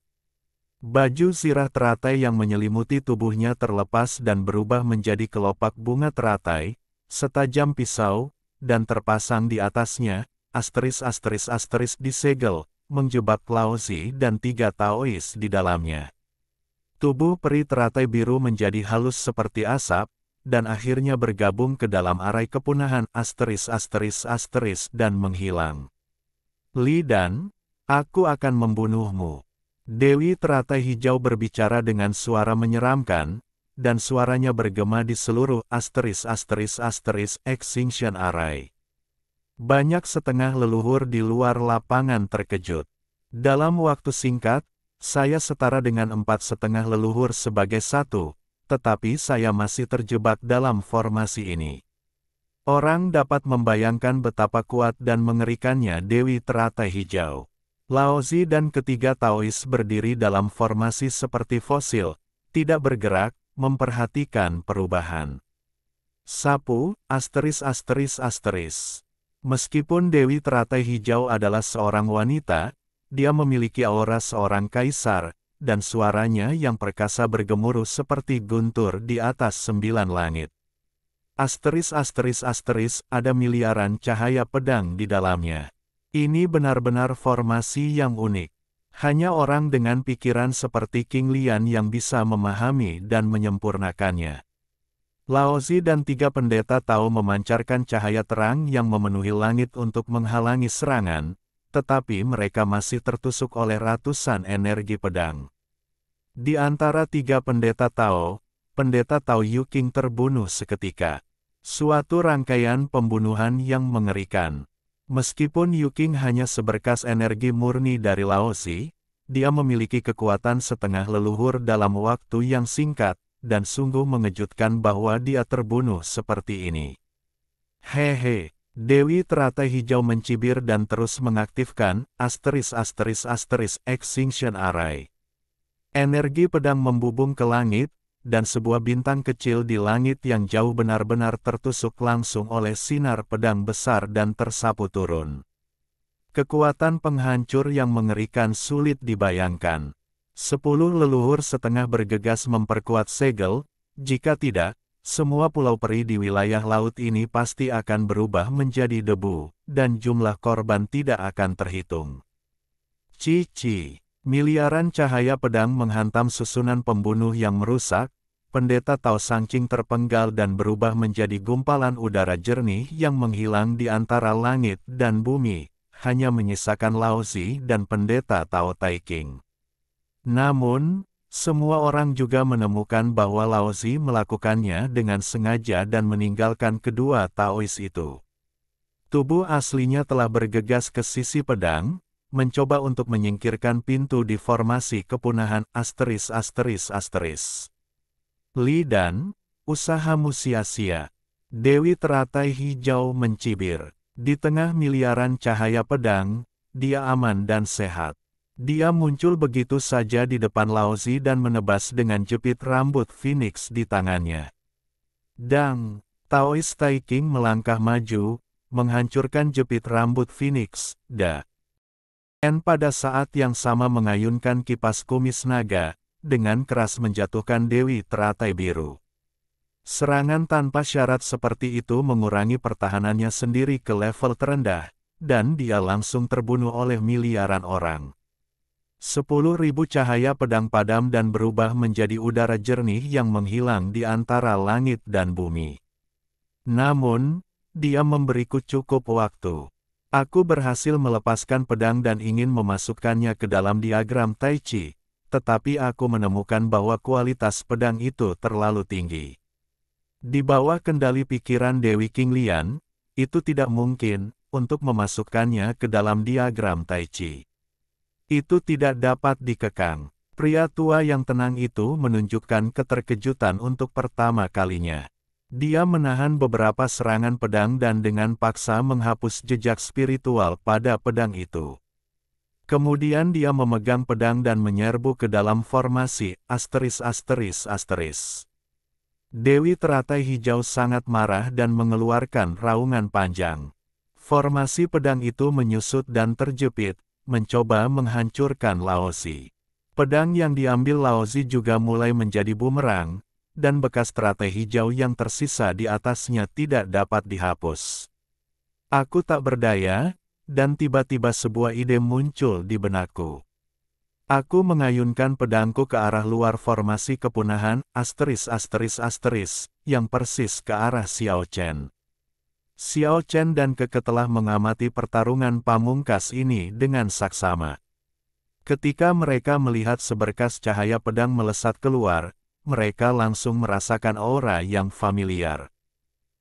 Baju zirah teratai yang menyelimuti tubuhnya terlepas dan berubah menjadi kelopak bunga teratai, setajam pisau, dan terpasang di atasnya, asteris disegel, menjebak Laozi dan 3 Taois di dalamnya. Tubuh peri teratai biru menjadi halus seperti asap, dan akhirnya bergabung ke dalam arai kepunahan asteris dan menghilang. Li Dan, aku akan membunuhmu. Dewi teratai hijau berbicara dengan suara menyeramkan, dan suaranya bergema di seluruh asteris extinction array. Banyak setengah leluhur di luar lapangan terkejut. Dalam waktu singkat, saya setara dengan 4,5 leluhur sebagai satu, tetapi saya masih terjebak dalam formasi ini. Orang dapat membayangkan betapa kuat dan mengerikannya Dewi teratai hijau. Laozi dan ketiga Taois berdiri dalam formasi seperti fosil, tidak bergerak, memperhatikan perubahan. Sapu, asteris. Meskipun Dewi teratai hijau adalah seorang wanita, dia memiliki aura seorang kaisar, dan suaranya yang perkasa bergemuruh seperti guntur di atas 9 langit. Asteris, ada miliaran cahaya pedang di dalamnya. Ini benar-benar formasi yang unik. Hanya orang dengan pikiran seperti King Lian yang bisa memahami dan menyempurnakannya. Laozi dan 3 pendeta Tao memancarkan cahaya terang yang memenuhi langit untuk menghalangi serangan, tetapi mereka masih tertusuk oleh ratusan energi pedang. Di antara 3 pendeta Tao Yuking terbunuh seketika. Suatu rangkaian pembunuhan yang mengerikan. Meskipun Yuking hanya seberkas energi murni dari Laozi, dia memiliki kekuatan setengah leluhur dalam waktu yang singkat, dan sungguh mengejutkan bahwa dia terbunuh seperti ini. Hehe, Dewi teratai hijau mencibir dan terus mengaktifkan asteris extinction array. Energi pedang membubung ke langit, dan sebuah bintang kecil di langit yang jauh benar-benar tertusuk langsung oleh sinar pedang besar dan tersapu turun. Kekuatan penghancur yang mengerikan sulit dibayangkan. 10 leluhur setengah bergegas memperkuat segel, jika tidak, semua pulau peri di wilayah laut ini pasti akan berubah menjadi debu, dan jumlah korban tidak akan terhitung. Cici, miliaran cahaya pedang menghantam susunan pembunuh yang merusak, pendeta Tao Sangcing terpenggal dan berubah menjadi gumpalan udara jernih yang menghilang di antara langit dan bumi, hanya menyisakan Laozi dan pendeta Tao Taiking. Namun, semua orang juga menemukan bahwa Laozi melakukannya dengan sengaja dan meninggalkan kedua Taois itu. Tubuh aslinya telah bergegas ke sisi pedang, mencoba untuk menyingkirkan pintu di formasi kepunahan asteris. Li Dan, usahamu sia-sia. Dewi teratai hijau mencibir. Di tengah miliaran cahaya pedang, dia aman dan sehat. Dia muncul begitu saja di depan Laozi dan menebas dengan jepit rambut Phoenix di tangannya. Dang, Taois Taiking melangkah maju, menghancurkan jepit rambut Phoenix, dan pada saat yang sama mengayunkan kipas kumis naga, dengan keras menjatuhkan Dewi teratai biru. Serangan tanpa syarat seperti itu mengurangi pertahanannya sendiri ke level terendah, dan dia langsung terbunuh oleh miliaran orang. 10.000 cahaya pedang padam dan berubah menjadi udara jernih yang menghilang di antara langit dan bumi. Namun, dia memberiku cukup waktu. Aku berhasil melepaskan pedang dan ingin memasukkannya ke dalam diagram Tai Chi, tetapi aku menemukan bahwa kualitas pedang itu terlalu tinggi. Di bawah kendali pikiran Dewi King Lian, itu tidak mungkin untuk memasukkannya ke dalam diagram Tai Chi. Itu tidak dapat dikekang. Pria tua yang tenang itu menunjukkan keterkejutan untuk pertama kalinya. Dia menahan beberapa serangan pedang dan dengan paksa menghapus jejak spiritual pada pedang itu. Kemudian dia memegang pedang dan menyerbu ke dalam formasi *****. Dewi Teratai Hijau sangat marah dan mengeluarkan raungan panjang. Formasi pedang itu menyusut dan terjepit, mencoba menghancurkan Laozi. Pedang yang diambil Laozi juga mulai menjadi bumerang, dan bekas teratai hijau yang tersisa di atasnya tidak dapat dihapus. Aku tak berdaya, dan tiba-tiba sebuah ide muncul di benakku. Aku mengayunkan pedangku ke arah luar formasi kepunahan *****, yang persis ke arah Xiao Chen. Xiao Chen dan Keke telah mengamati pertarungan pamungkas ini dengan saksama. Ketika mereka melihat seberkas cahaya pedang melesat keluar, mereka langsung merasakan aura yang familiar.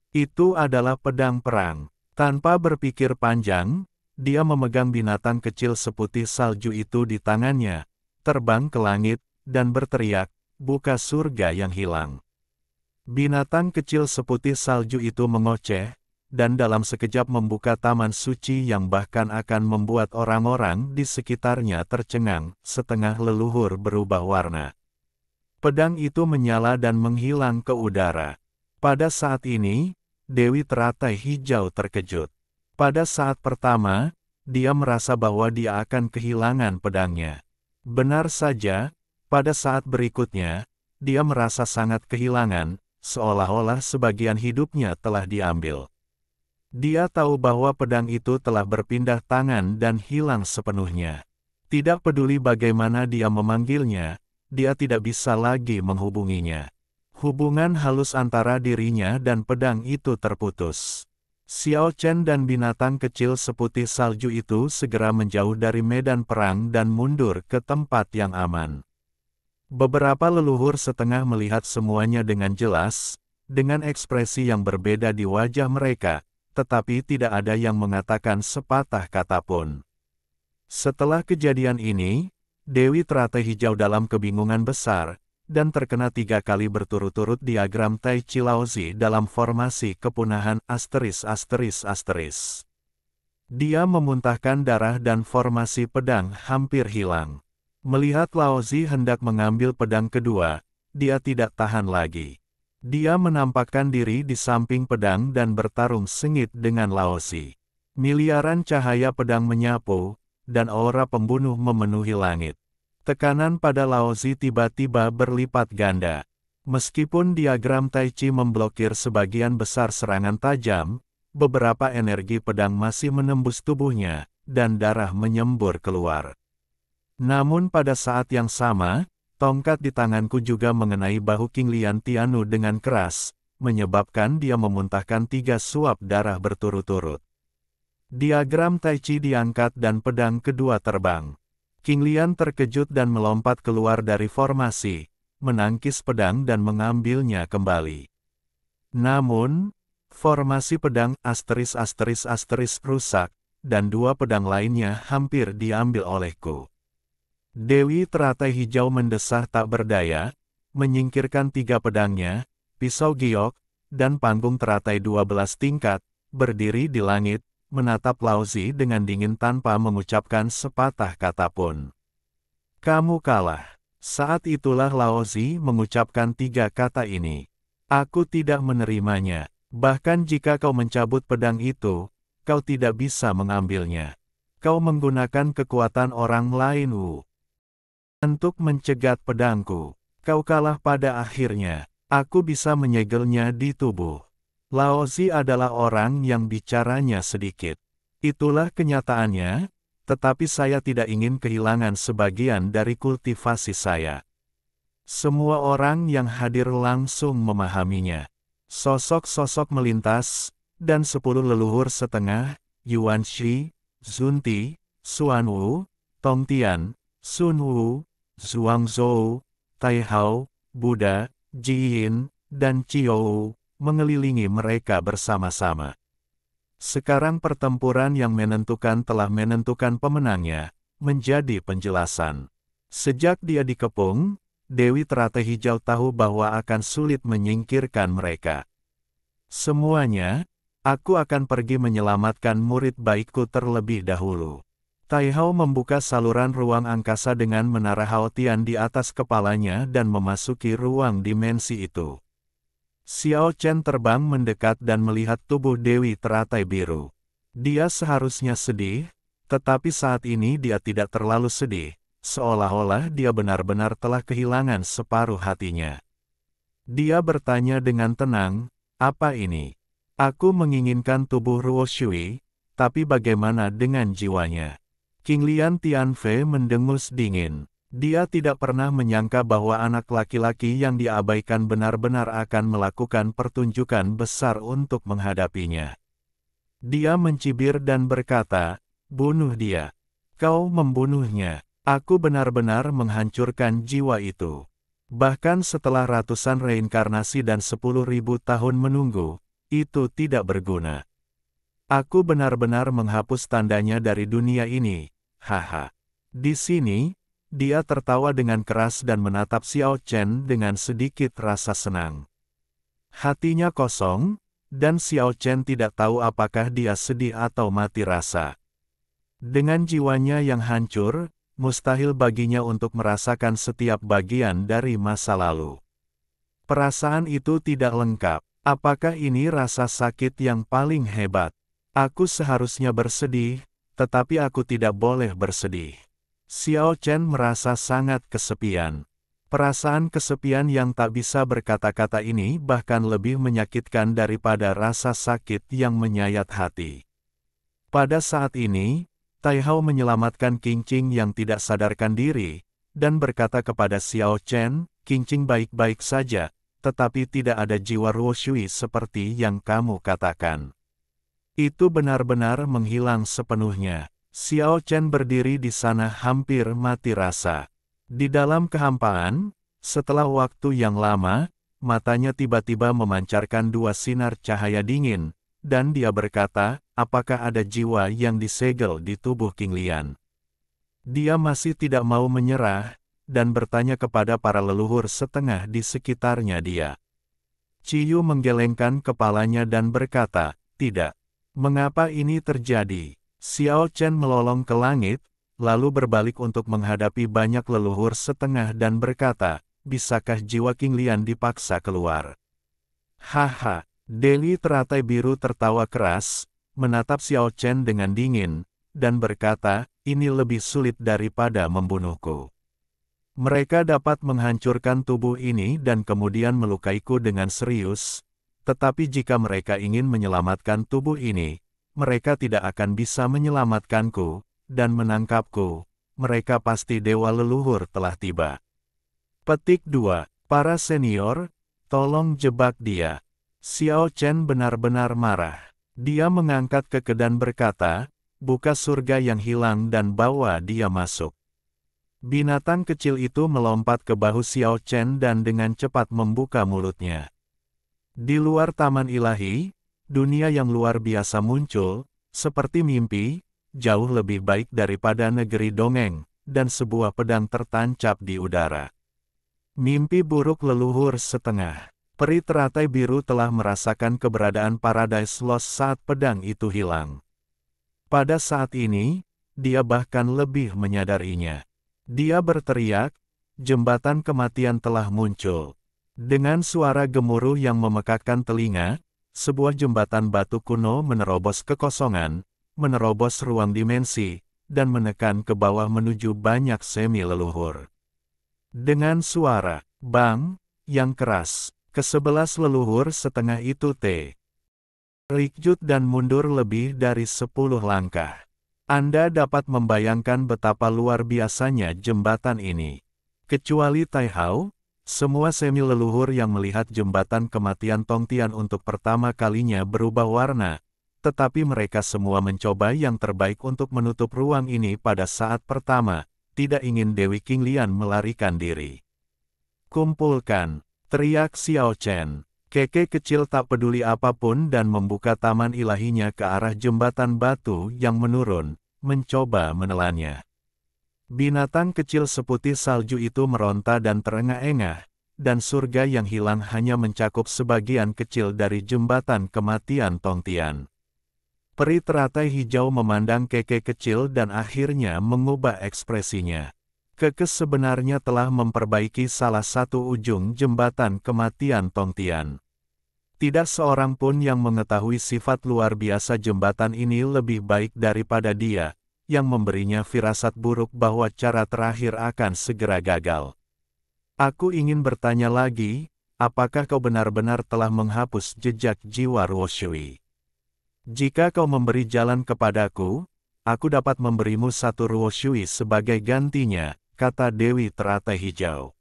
Itu adalah pedang perang. Tanpa berpikir panjang, dia memegang binatang kecil seputih salju itu di tangannya, terbang ke langit, dan berteriak, "Buka surga yang hilang." Binatang kecil seputih salju itu mengoceh, dan dalam sekejap membuka taman suci yang bahkan akan membuat orang-orang di sekitarnya tercengang, setengah leluhur berubah warna. Pedang itu menyala dan menghilang ke udara. Pada saat ini, Dewi Teratai Hijau terkejut. Pada saat pertama, dia merasa bahwa dia akan kehilangan pedangnya. Benar saja, pada saat berikutnya, dia merasa sangat kehilangan, seolah-olah sebagian hidupnya telah diambil. Dia tahu bahwa pedang itu telah berpindah tangan dan hilang sepenuhnya. Tidak peduli bagaimana dia memanggilnya, dia tidak bisa lagi menghubunginya. Hubungan halus antara dirinya dan pedang itu terputus. Xiao Chen dan binatang kecil seputih salju itu segera menjauh dari medan perang dan mundur ke tempat yang aman. Beberapa leluhur setengah melihat semuanya dengan jelas, dengan ekspresi yang berbeda di wajah mereka, tetapi tidak ada yang mengatakan sepatah kata pun. Setelah kejadian ini, Dewi Teratai Hijau dalam kebingungan besar, dan terkena 3 kali berturut-turut diagram Tai Chi Laozi dalam formasi kepunahan *****. Dia memuntahkan darah dan formasi pedang hampir hilang. Melihat Laozi hendak mengambil pedang kedua, dia tidak tahan lagi. Dia menampakkan diri di samping pedang dan bertarung sengit dengan Laozi. Miliaran cahaya pedang menyapu, dan aura pembunuh memenuhi langit. Tekanan pada Laozi tiba-tiba berlipat ganda. Meskipun diagram Tai Chi memblokir sebagian besar serangan tajam, beberapa energi pedang masih menembus tubuhnya, dan darah menyembur keluar. Namun pada saat yang sama, tongkat di tanganku juga mengenai bahu King Lian Tianu dengan keras, menyebabkan dia memuntahkan 3 suap darah berturut-turut. Diagram Tai Chi diangkat dan pedang kedua terbang. King Lian terkejut dan melompat keluar dari formasi, menangkis pedang dan mengambilnya kembali. Namun, formasi pedang **** rusak, dan 2 pedang lainnya hampir diambil olehku. Dewi Teratai Hijau mendesah tak berdaya, menyingkirkan 3 pedangnya, pisau giok, dan panggung teratai 12 tingkat, berdiri di langit, menatap Laozi dengan dingin tanpa mengucapkan sepatah kata pun. "Kamu kalah." Saat itulah Laozi mengucapkan 3 kata ini. "Aku tidak menerimanya. Bahkan jika kau mencabut pedang itu, kau tidak bisa mengambilnya. Kau menggunakan kekuatan orang lain untuk mencegat pedangku. Kau kalah pada akhirnya. Aku bisa menyegelnya di tubuh." Laozi adalah orang yang bicaranya sedikit. Itulah kenyataannya, tetapi saya tidak ingin kehilangan sebagian dari kultivasi saya. Semua orang yang hadir langsung memahaminya. Sosok-sosok melintas, dan 10 leluhur setengah, Yuan Shi, Zunti, Xuan Wu, Tong Tian, Sun Wu, Zhuang Zhou, Tai Hao, Buddha, Ji Yin, dan Chiou, mengelilingi mereka bersama-sama. Sekarang pertempuran yang menentukan telah menentukan pemenangnya, menjadi penjelasan. Sejak dia dikepung, Dewi Teratai Hijau tahu bahwa akan sulit menyingkirkan mereka. "Semuanya, aku akan pergi menyelamatkan murid baikku terlebih dahulu. Tai Hao membuka saluran ruang angkasa dengan menara Haotian di atas kepalanya dan memasuki ruang dimensi itu. Xiao Chen terbang mendekat dan melihat tubuh Dewi teratai biru. Dia seharusnya sedih, tetapi saat ini dia tidak terlalu sedih, seolah-olah dia benar-benar telah kehilangan separuh hatinya. Dia bertanya dengan tenang, "Apa ini? Aku menginginkan tubuh Ruo Shui, tapi bagaimana dengan jiwanya?" Qinglian Tianfei mendengus dingin. Dia tidak pernah menyangka bahwa anak laki-laki yang diabaikan benar-benar akan melakukan pertunjukan besar untuk menghadapinya. Dia mencibir dan berkata, "Bunuh dia. Kau membunuhnya." Aku benar-benar menghancurkan jiwa itu. Bahkan setelah ratusan reinkarnasi dan 10.000 tahun menunggu, itu tidak berguna. Aku benar-benar menghapus tandanya dari dunia ini. Haha. Di sini, dia tertawa dengan keras dan menatap Xiao Chen dengan sedikit rasa senang. Hatinya kosong, dan Xiao Chen tidak tahu apakah dia sedih atau mati rasa. Dengan jiwanya yang hancur, mustahil baginya untuk merasakan setiap bagian dari masa lalu. Perasaan itu tidak lengkap. Apakah ini rasa sakit yang paling hebat? Aku seharusnya bersedih, tetapi aku tidak boleh bersedih. Xiao Chen merasa sangat kesepian. Perasaan kesepian yang tak bisa berkata-kata ini bahkan lebih menyakitkan daripada rasa sakit yang menyayat hati. Pada saat ini, Tai Hao menyelamatkan Qingqing yang tidak sadarkan diri, dan berkata kepada Xiao Chen, "Qingqing baik-baik saja, tetapi tidak ada jiwa Ruo Shui seperti yang kamu katakan." Itu benar-benar menghilang sepenuhnya. Xiao Chen berdiri di sana hampir mati rasa. Di dalam kehampaan, setelah waktu yang lama, matanya tiba-tiba memancarkan dua sinar cahaya dingin, dan dia berkata, "Apakah ada jiwa yang disegel di tubuh Qinglian?" Dia masih tidak mau menyerah, dan bertanya kepada para leluhur setengah di sekitarnya dia. Ciyu menggelengkan kepalanya dan berkata, "Tidak. Mengapa ini terjadi?" Xiao Chen melolong ke langit, lalu berbalik untuk menghadapi banyak leluhur setengah dan berkata, "Bisakah jiwa Qinglian dipaksa keluar?" Haha, Dewi teratai biru tertawa keras, menatap Xiao Chen dengan dingin, dan berkata, "Ini lebih sulit daripada membunuhku. Mereka dapat menghancurkan tubuh ini dan kemudian melukaiku dengan serius, tetapi jika mereka ingin menyelamatkan tubuh ini, mereka tidak akan bisa menyelamatkanku, dan menangkapku. Mereka pasti dewa leluhur telah tiba." Petik 2. Para senior, tolong jebak dia. Xiao Chen benar-benar marah. Dia mengangkat keke dan berkata, "Buka surga yang hilang dan bawa dia masuk." Binatang kecil itu melompat ke bahu Xiao Chen dan dengan cepat membuka mulutnya. Di luar taman ilahi, dunia yang luar biasa muncul, seperti mimpi, jauh lebih baik daripada negeri dongeng, dan sebuah pedang tertancap di udara. Mimpi buruk leluhur setengah. Peri teratai biru telah merasakan keberadaan Paradise Lost saat pedang itu hilang. Pada saat ini, dia bahkan lebih menyadarinya. Dia berteriak, "Jembatan kematian telah muncul." Dengan suara gemuruh yang memekakkan telinga, sebuah jembatan batu kuno menerobos kekosongan, menerobos ruang dimensi, dan menekan ke bawah menuju banyak semi leluhur. Dengan suara "bang" yang keras, ke-11 leluhur setengah itu terkejut dan mundur lebih dari 10 langkah. Anda dapat membayangkan betapa luar biasanya jembatan ini. Kecuali Tai Hao, semua semi leluhur yang melihat jembatan kematian Tongtian untuk pertama kalinya berubah warna, tetapi mereka semua mencoba yang terbaik untuk menutup ruang ini pada saat pertama, tidak ingin Dewi Qinglian melarikan diri. "Kumpulkan!" teriak Xiao Chen. Keke kecil tak peduli apapun dan membuka taman ilahinya ke arah jembatan batu yang menurun, mencoba menelannya. Binatang kecil seputih salju itu meronta dan terengah-engah, dan surga yang hilang hanya mencakup sebagian kecil dari jembatan kematian Tongtian. Peri teratai hijau memandang Keke kecil dan akhirnya mengubah ekspresinya. Keke sebenarnya telah memperbaiki salah satu ujung jembatan kematian Tongtian. Tidak seorang pun yang mengetahui sifat luar biasa jembatan ini lebih baik daripada dia, yang memberinya firasat buruk bahwa cara terakhir akan segera gagal. Aku ingin bertanya lagi, apakah kau benar-benar telah menghapus jejak jiwa Ruoshui? Jika kau memberi jalan kepadaku, aku dapat memberimu satu Ruoshui sebagai gantinya, kata Dewi Teratai Hijau.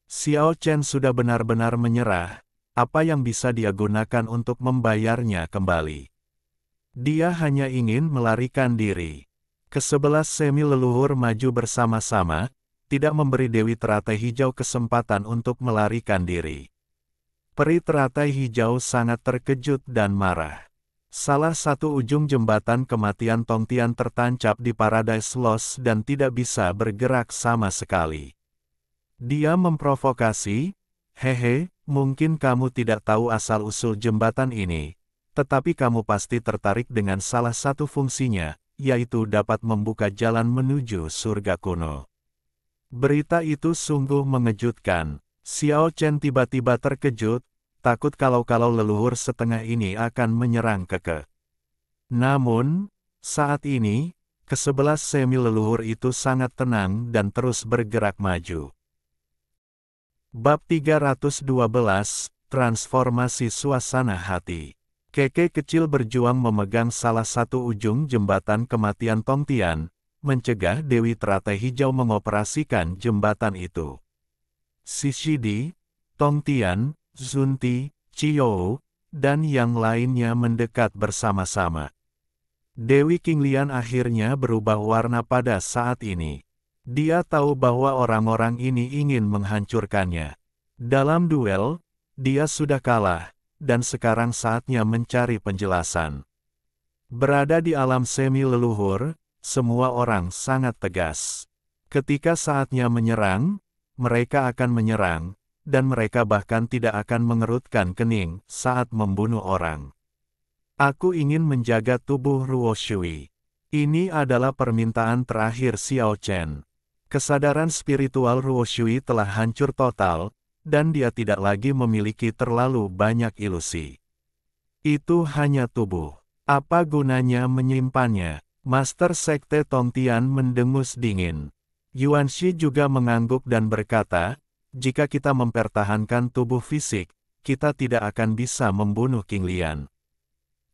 Xiao Chen sudah benar-benar menyerah, apa yang bisa dia gunakan untuk membayarnya kembali. Dia hanya ingin melarikan diri. Kesebelas semi leluhur maju bersama-sama, tidak memberi Dewi Teratai Hijau kesempatan untuk melarikan diri. Peri Teratai Hijau sangat terkejut dan marah. Salah satu ujung jembatan kematian Tongtian tertancap di Paradise Lost dan tidak bisa bergerak sama sekali. Dia memprovokasi, "Hehe, mungkin kamu tidak tahu asal-usul jembatan ini, tetapi kamu pasti tertarik dengan salah satu fungsinya, yaitu dapat membuka jalan menuju surga kuno." Berita itu sungguh mengejutkan. Xiao Chen tiba-tiba terkejut, takut kalau leluhur setengah ini akan menyerang Keke. Namun, saat ini, ke-11 semi leluhur itu sangat tenang dan terus bergerak maju. Bab 312, Transformasi Suasana Hati. Keke kecil berjuang memegang salah satu ujung jembatan kematian Tongtian, mencegah Dewi Teratai Hijau mengoperasikan jembatan itu. Shishidi, Tongtian, Zunti, Chiyou, dan yang lainnya mendekat bersama-sama. Dewi Qinglian akhirnya berubah warna pada saat ini. Dia tahu bahwa orang-orang ini ingin menghancurkannya. Dalam duel, dia sudah kalah, dan sekarang saatnya mencari penjelasan. Berada di alam semi leluhur, semua orang sangat tegas. Ketika saatnya menyerang, mereka akan menyerang, dan mereka bahkan tidak akan mengerutkan kening saat membunuh orang. Aku ingin menjaga tubuh Ruoshui. Ini adalah permintaan terakhir Xiao Chen. Kesadaran spiritual Ruoshui telah hancur total, dan dia tidak lagi memiliki terlalu banyak ilusi. Itu hanya tubuh. Apa gunanya menyimpannya? Master Sekte Tongtian mendengus dingin. Yuanxi juga mengangguk dan berkata, "Jika kita mempertahankan tubuh fisik, kita tidak akan bisa membunuh Qinglian."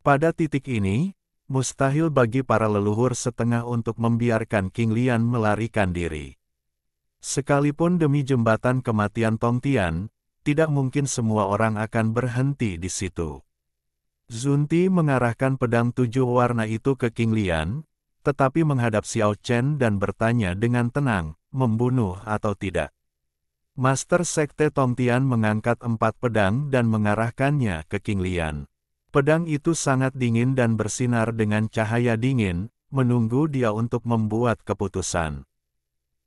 Pada titik ini, mustahil bagi para leluhur setengah untuk membiarkan Qinglian melarikan diri. Sekalipun demi jembatan kematian Tongtian, tidak mungkin semua orang akan berhenti di situ. Zunti mengarahkan pedang 7 warna itu ke Qinglian, tetapi menghadap Xiao Chen dan bertanya dengan tenang, membunuh atau tidak. Master Sekte Tongtian mengangkat 4 pedang dan mengarahkannya ke Qinglian. Pedang itu sangat dingin dan bersinar dengan cahaya dingin, menunggu dia untuk membuat keputusan.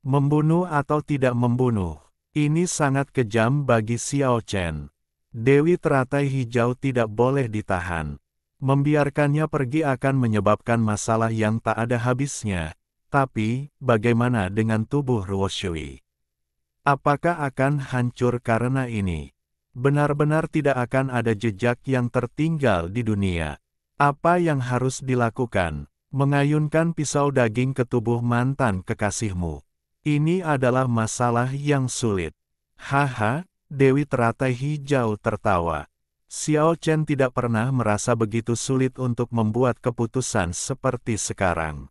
Membunuh atau tidak membunuh, ini sangat kejam bagi Xiao Chen. Dewi Teratai Hijau tidak boleh ditahan. Membiarkannya pergi akan menyebabkan masalah yang tak ada habisnya. Tapi, bagaimana dengan tubuh Ruoshui? Apakah akan hancur karena ini? Benar-benar tidak akan ada jejak yang tertinggal di dunia. Apa yang harus dilakukan? Mengayunkan pisau daging ke tubuh mantan kekasihmu. Ini adalah masalah yang sulit. Haha, Dewi Teratai Hijau tertawa. Xiao Chen tidak pernah merasa begitu sulit untuk membuat keputusan seperti sekarang.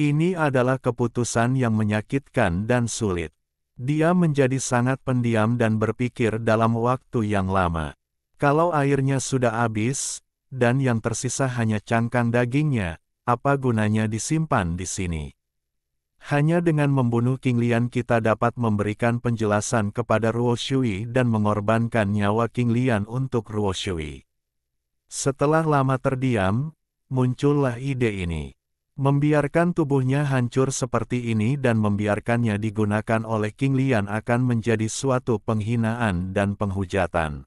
Ini adalah keputusan yang menyakitkan dan sulit. Dia menjadi sangat pendiam dan berpikir dalam waktu yang lama. Kalau airnya sudah habis, dan yang tersisa hanya cangkang dagingnya, apa gunanya disimpan di sini? Hanya dengan membunuh Qinglian kita dapat memberikan penjelasan kepada Ruoshui dan mengorbankan nyawa Qinglian untuk Ruoshui. Setelah lama terdiam, muncullah ide ini. Membiarkan tubuhnya hancur seperti ini dan membiarkannya digunakan oleh Qinglian akan menjadi suatu penghinaan dan penghujatan.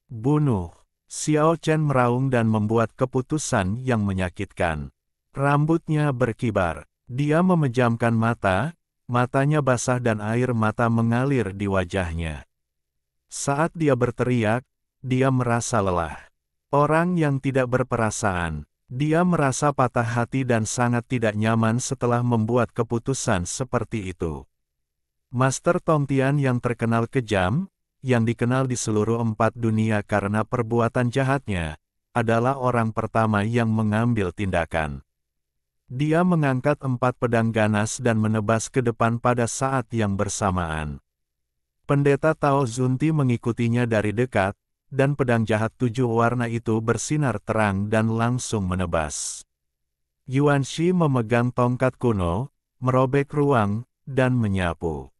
Bunuh. Xiao Chen meraung dan membuat keputusan yang menyakitkan. Rambutnya berkibar. Dia memejamkan mata, matanya basah dan air mata mengalir di wajahnya. Saat dia berteriak, dia merasa lelah. Orang yang tidak berperasaan. Dia merasa patah hati dan sangat tidak nyaman setelah membuat keputusan seperti itu. Master Tongtian yang terkenal kejam, yang dikenal di seluruh 4 dunia karena perbuatan jahatnya, adalah orang pertama yang mengambil tindakan. Dia mengangkat 4 pedang ganas dan menebas ke depan pada saat yang bersamaan. Pendeta Tao Zunti mengikutinya dari dekat, dan pedang jahat 7 warna itu bersinar terang dan langsung menebas. Yuan Shi memegang tongkat kuno, merobek ruang, dan menyapu.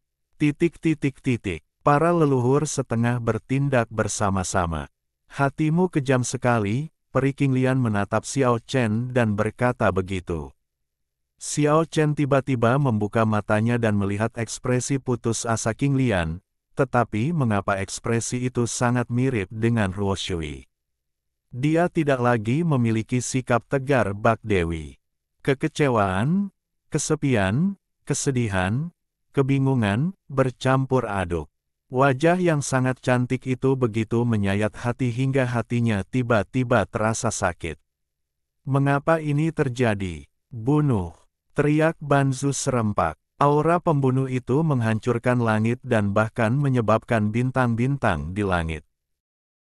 Para leluhur setengah bertindak bersama-sama. Hatimu kejam sekali, Peri King Lian menatap Xiao Chen dan berkata begitu. Xiao Chen tiba-tiba membuka matanya dan melihat ekspresi putus asa King Lian, tetapi mengapa ekspresi itu sangat mirip dengan Ruo Shui? Dia tidak lagi memiliki sikap tegar bak Dewi. Kekecewaan, kesepian, kesedihan, kebingungan, bercampur aduk. Wajah yang sangat cantik itu begitu menyayat hati hingga hatinya tiba-tiba terasa sakit. Mengapa ini terjadi? Bunuh! Teriak Banzu serempak. Aura pembunuh itu menghancurkan langit dan bahkan menyebabkan bintang-bintang di langit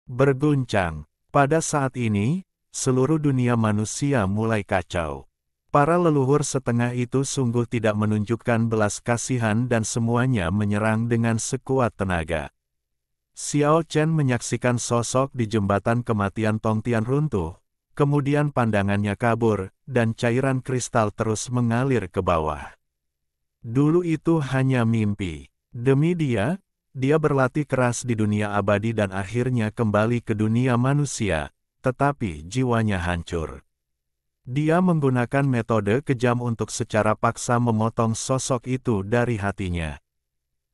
berguncang. Pada saat ini, seluruh dunia manusia mulai kacau. Para leluhur setengah itu sungguh tidak menunjukkan belas kasihan dan semuanya menyerang dengan sekuat tenaga. Xiao Chen menyaksikan sosok di jembatan kematian Tongtian runtuh, kemudian pandangannya kabur, dan cairan kristal terus mengalir ke bawah. Dulu itu hanya mimpi. Demi dia berlatih keras di dunia abadi dan akhirnya kembali ke dunia manusia, tetapi jiwanya hancur. Dia menggunakan metode kejam untuk secara paksa memotong sosok itu dari hatinya.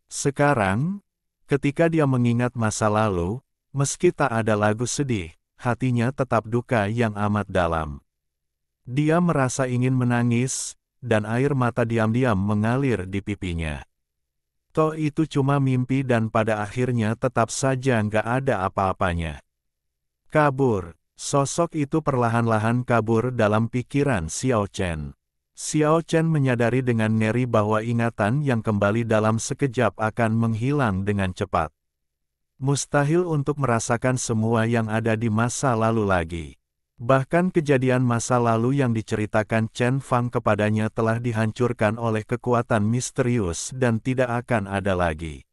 Sekarang, ketika dia mengingat masa lalu, meski tak ada lagu sedih, hatinya tetap duka yang amat dalam. Dia merasa ingin menangis, dan air mata diam-diam mengalir di pipinya. Toh itu cuma mimpi dan pada akhirnya tetap saja nggak ada apa-apanya. Kabur. Sosok itu perlahan-lahan kabur dalam pikiran Xiao Chen. Xiao Chen menyadari dengan ngeri bahwa ingatan yang kembali dalam sekejap akan menghilang dengan cepat. Mustahil untuk merasakan semua yang ada di masa lalu lagi. Bahkan kejadian masa lalu yang diceritakan Chen Fang kepadanya telah dihancurkan oleh kekuatan misterius dan tidak akan ada lagi.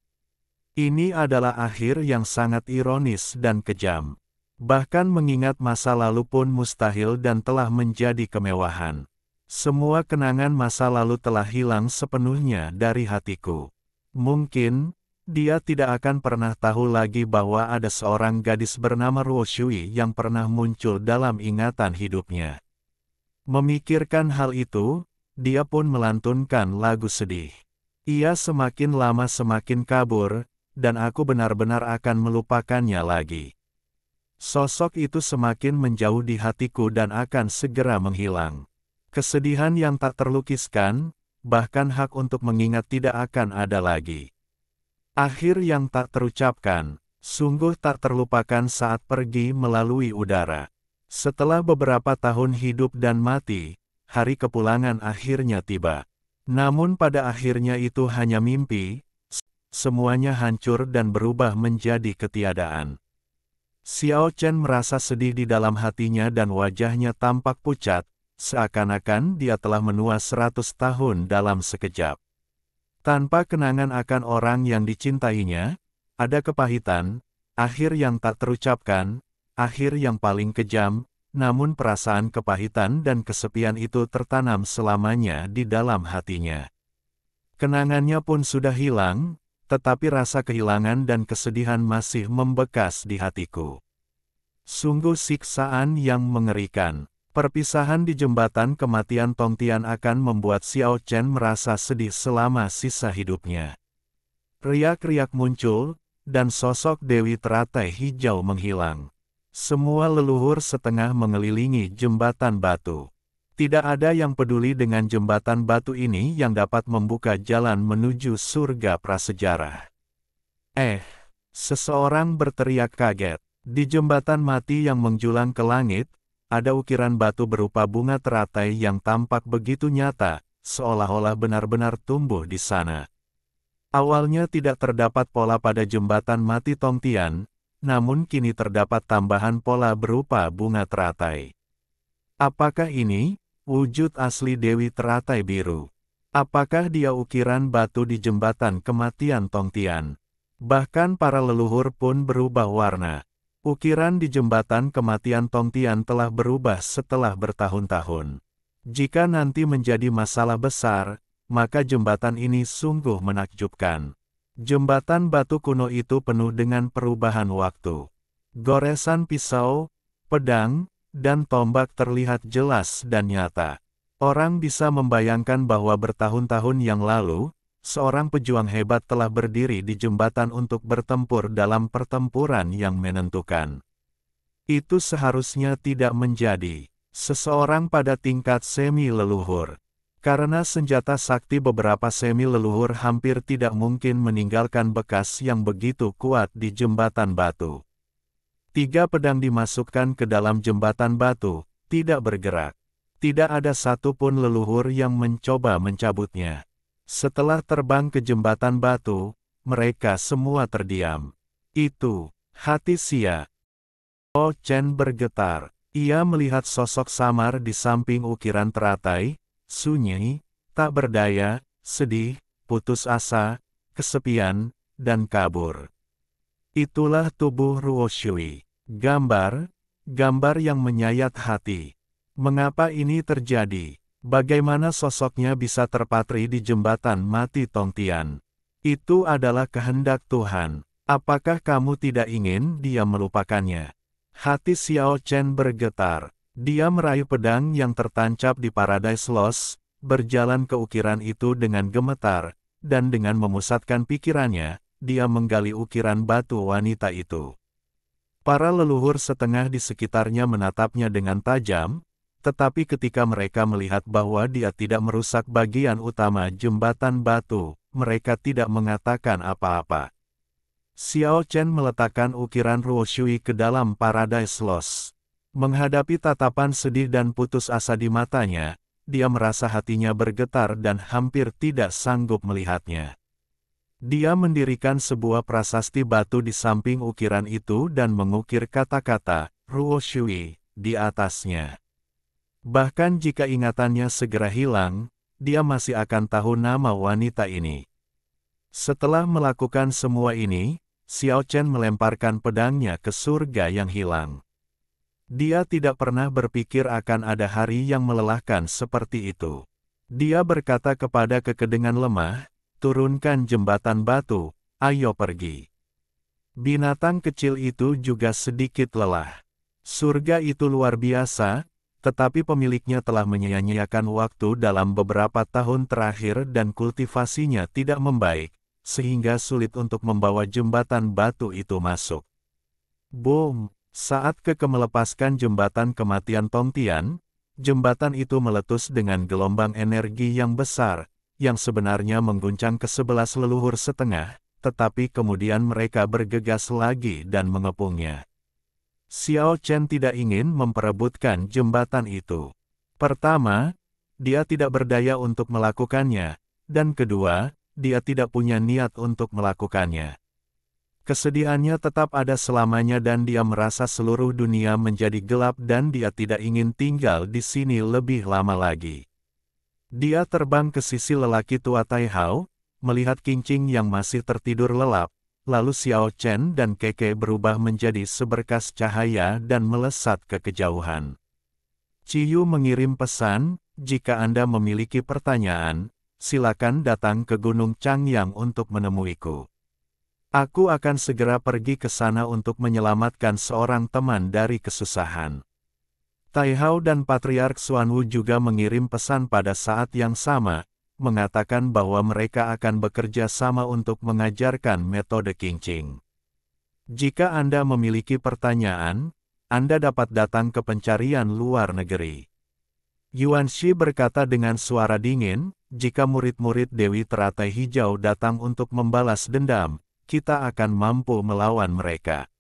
Ini adalah akhir yang sangat ironis dan kejam. Bahkan mengingat masa lalu pun mustahil dan telah menjadi kemewahan. Semua kenangan masa lalu telah hilang sepenuhnya dari hatiku. Mungkin, dia tidak akan pernah tahu lagi bahwa ada seorang gadis bernama Ruo Shui yang pernah muncul dalam ingatan hidupnya. Memikirkan hal itu, dia pun melantunkan lagu sedih. Ia semakin lama semakin kabur, dan aku benar-benar akan melupakannya lagi. Sosok itu semakin menjauh di hatiku dan akan segera menghilang. Kesedihan yang tak terlukiskan, bahkan hak untuk mengingat tidak akan ada lagi. Akhir yang tak terucapkan, sungguh tak terlupakan saat pergi melalui udara. Setelah beberapa tahun hidup dan mati, hari kepulangan akhirnya tiba. Namun pada akhirnya itu hanya mimpi, semuanya hancur dan berubah menjadi ketiadaan. Xiao Chen merasa sedih di dalam hatinya dan wajahnya tampak pucat, seakan-akan dia telah menua 100 tahun dalam sekejap. Tanpa kenangan akan orang yang dicintainya, ada kepahitan, akhir yang tak terucapkan, akhir yang paling kejam, namun perasaan kepahitan dan kesepian itu tertanam selamanya di dalam hatinya. Kenangannya pun sudah hilang, tetapi rasa kehilangan dan kesedihan masih membekas di hatiku. Sungguh siksaan yang mengerikan. Perpisahan di jembatan kematian Tongtian akan membuat Xiao Chen merasa sedih selama sisa hidupnya. Riak-riak muncul, dan sosok Dewi teratai hijau menghilang. Semua leluhur setengah mengelilingi jembatan batu. Tidak ada yang peduli dengan jembatan batu ini yang dapat membuka jalan menuju surga prasejarah. Seseorang berteriak kaget. Di jembatan mati yang menjulang ke langit, ada ukiran batu berupa bunga teratai yang tampak begitu nyata, seolah-olah benar-benar tumbuh di sana. Awalnya tidak terdapat pola pada jembatan mati Tongtian, namun kini terdapat tambahan pola berupa bunga teratai. Apakah ini wujud asli Dewi Teratai Biru? Apakah dia ukiran batu di jembatan kematian Tongtian? Bahkan para leluhur pun berubah warna. Ukiran di jembatan kematian Tongtian telah berubah setelah bertahun-tahun. Jika nanti menjadi masalah besar, maka jembatan ini sungguh menakjubkan. Jembatan batu kuno itu penuh dengan perubahan waktu. Goresan pisau, pedang, dan tombak terlihat jelas dan nyata. Orang bisa membayangkan bahwa bertahun-tahun yang lalu, seorang pejuang hebat telah berdiri di jembatan untuk bertempur dalam pertempuran yang menentukan. Itu seharusnya tidak menjadi seseorang pada tingkat semi-leluhur. Karena senjata sakti beberapa semi-leluhur hampir tidak mungkin meninggalkan bekas yang begitu kuat di jembatan batu. 3 pedang dimasukkan ke dalam jembatan batu, tidak bergerak. Tidak ada satupun leluhur yang mencoba mencabutnya. Setelah terbang ke jembatan batu, mereka semua terdiam. Itu, hati Xiao Chen bergetar. Ia melihat sosok samar di samping ukiran teratai, sunyi, tak berdaya, sedih, putus asa, kesepian, dan kabur. Itulah tubuh Ruo Shui. Gambar yang menyayat hati. Mengapa ini terjadi? Bagaimana sosoknya bisa terpatri di jembatan mati Tongtian? Itu adalah kehendak Tuhan. Apakah kamu tidak ingin dia melupakannya? Hati Xiao Chen bergetar. Dia meraih pedang yang tertancap di Paradise Lost, berjalan ke ukiran itu dengan gemetar, dan dengan memusatkan pikirannya, dia menggali ukiran batu wanita itu. Para leluhur setengah di sekitarnya menatapnya dengan tajam, tetapi ketika mereka melihat bahwa dia tidak merusak bagian utama jembatan batu, mereka tidak mengatakan apa-apa. Xiao Chen meletakkan ukiran Ruo Shui ke dalam Paradise Lost. Menghadapi tatapan sedih dan putus asa di matanya, dia merasa hatinya bergetar dan hampir tidak sanggup melihatnya. Dia mendirikan sebuah prasasti batu di samping ukiran itu dan mengukir kata-kata Ruo Shui di atasnya. Bahkan jika ingatannya segera hilang, dia masih akan tahu nama wanita ini. Setelah melakukan semua ini, Xiao Chen melemparkan pedangnya ke surga yang hilang. Dia tidak pernah berpikir akan ada hari yang melelahkan seperti itu. Dia berkata kepada kekedengan lemah, "Turunkan jembatan batu, ayo pergi." Binatang kecil itu juga sedikit lelah. Surga itu luar biasa, tetapi pemiliknya telah menyia-nyiakan waktu dalam beberapa tahun terakhir dan kultivasinya tidak membaik, sehingga sulit untuk membawa jembatan batu itu masuk. Boom! Saat Keke melepaskan jembatan kematian Tongtian, jembatan itu meletus dengan gelombang energi yang besar, yang sebenarnya mengguncang ke-11 leluhur setengah, tetapi kemudian mereka bergegas lagi dan mengepungnya. Xiao Chen tidak ingin memperebutkan jembatan itu. Pertama, dia tidak berdaya untuk melakukannya, dan kedua, dia tidak punya niat untuk melakukannya. Kesedihannya tetap ada selamanya dan dia merasa seluruh dunia menjadi gelap dan dia tidak ingin tinggal di sini lebih lama lagi. Dia terbang ke sisi lelaki tua Tai Hao, melihat Qingqing yang masih tertidur lelap, lalu Xiao Chen dan Keke berubah menjadi seberkas cahaya dan melesat ke kejauhan. Ciyu mengirim pesan, jika Anda memiliki pertanyaan, silakan datang ke Gunung Changyang untuk menemuiku. Aku akan segera pergi ke sana untuk menyelamatkan seorang teman dari kesusahan. Tai Hao dan Patriark Xuanwu juga mengirim pesan pada saat yang sama, mengatakan bahwa mereka akan bekerja sama untuk mengajarkan metode Qingqing. Jika Anda memiliki pertanyaan, Anda dapat datang ke pencarian luar negeri. Yuanshi berkata dengan suara dingin, jika murid-murid Dewi Teratai Hijau datang untuk membalas dendam, kita akan mampu melawan mereka.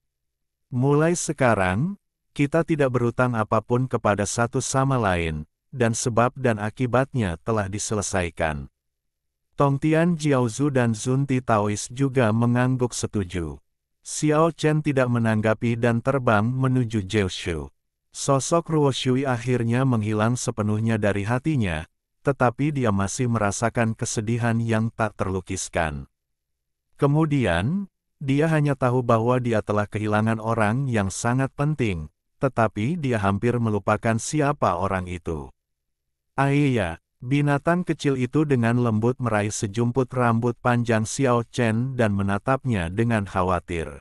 Mulai sekarang, kita tidak berutang apapun kepada satu sama lain, dan sebab dan akibatnya telah diselesaikan. Tongtian Jiaozu dan Zunti Taois juga mengangguk setuju. Xiao Chen tidak menanggapi dan terbang menuju Jiaoshu. Sosok Ruo Shui akhirnya menghilang sepenuhnya dari hatinya, tetapi dia masih merasakan kesedihan yang tak terlukiskan. Kemudian, dia hanya tahu bahwa dia telah kehilangan orang yang sangat penting, tetapi dia hampir melupakan siapa orang itu. Iya, binatang kecil itu dengan lembut meraih sejumput rambut panjang Xiao Chen dan menatapnya dengan khawatir.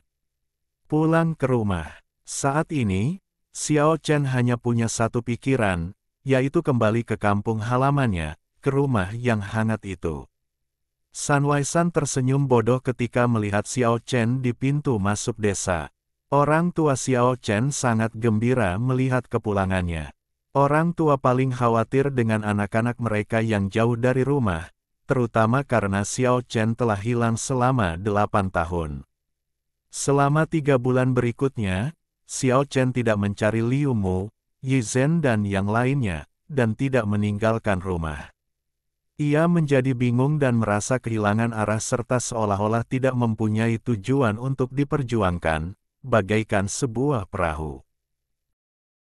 Pulang ke rumah. Saat ini, Xiao Chen hanya punya satu pikiran, yaitu kembali ke kampung halamannya, ke rumah yang hangat itu. San Waisan tersenyum bodoh ketika melihat Xiao Chen di pintu masuk desa. Orang tua Xiao Chen sangat gembira melihat kepulangannya. Orang tua paling khawatir dengan anak-anak mereka yang jauh dari rumah, terutama karena Xiao Chen telah hilang selama 8 tahun. Selama 3 bulan berikutnya, Xiao Chen tidak mencari Liu Mu, Yi Zhen dan yang lainnya, dan tidak meninggalkan rumah. Ia menjadi bingung dan merasa kehilangan arah serta seolah-olah tidak mempunyai tujuan untuk diperjuangkan, bagaikan sebuah perahu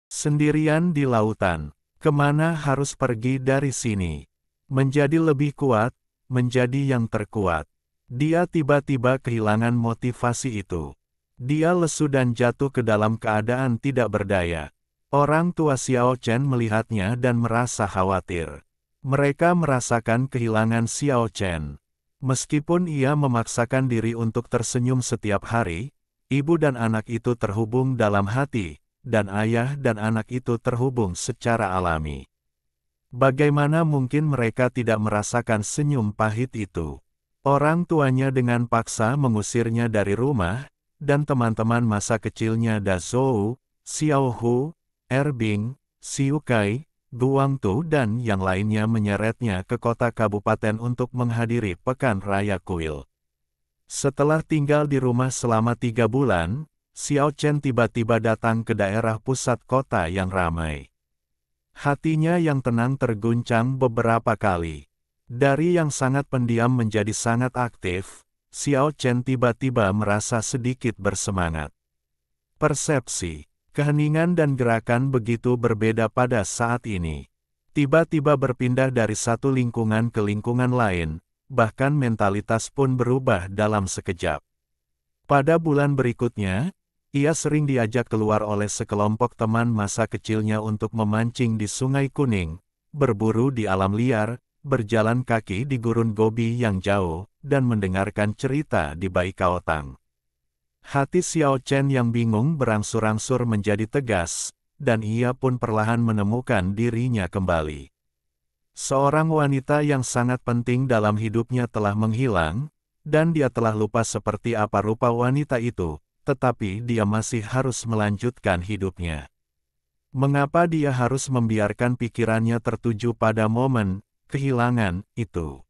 sendirian di lautan. Kemana harus pergi dari sini? Menjadi lebih kuat, menjadi yang terkuat. Dia tiba-tiba kehilangan motivasi itu. Dia lesu dan jatuh ke dalam keadaan tidak berdaya. Orang tua Xiao Chen melihatnya dan merasa khawatir. Mereka merasakan kehilangan Xiao Chen. Meskipun ia memaksakan diri untuk tersenyum setiap hari, ibu dan anak itu terhubung dalam hati, dan ayah dan anak itu terhubung secara alami. Bagaimana mungkin mereka tidak merasakan senyum pahit itu? Orang tuanya dengan paksa mengusirnya dari rumah, dan teman-teman masa kecilnya Da Zhou, Xiao Hu, Erbing, Xiu Kai, Guang Tu dan yang lainnya menyeretnya ke kota kabupaten untuk menghadiri Pekan Raya Kuil. Setelah tinggal di rumah selama 3 bulan, Xiao Chen tiba-tiba datang ke daerah pusat kota yang ramai. Hatinya yang tenang terguncang beberapa kali. Dari yang sangat pendiam menjadi sangat aktif, Xiao Chen tiba-tiba merasa sedikit bersemangat. Persepsi, keheningan dan gerakan begitu berbeda pada saat ini. Tiba-tiba berpindah dari satu lingkungan ke lingkungan lain, bahkan mentalitas pun berubah dalam sekejap. Pada bulan berikutnya, ia sering diajak keluar oleh sekelompok teman masa kecilnya untuk memancing di Sungai Kuning, berburu di alam liar, berjalan kaki di gurun Gobi yang jauh, dan mendengarkan cerita di Baikaotang. Hati Xiao Chen yang bingung berangsur-angsur menjadi tegas, dan ia pun perlahan menemukan dirinya kembali. Seorang wanita yang sangat penting dalam hidupnya telah menghilang, dan dia telah lupa seperti apa rupa wanita itu. Tetapi dia masih harus melanjutkan hidupnya. Mengapa dia harus membiarkan pikirannya tertuju pada momen kehilangan itu?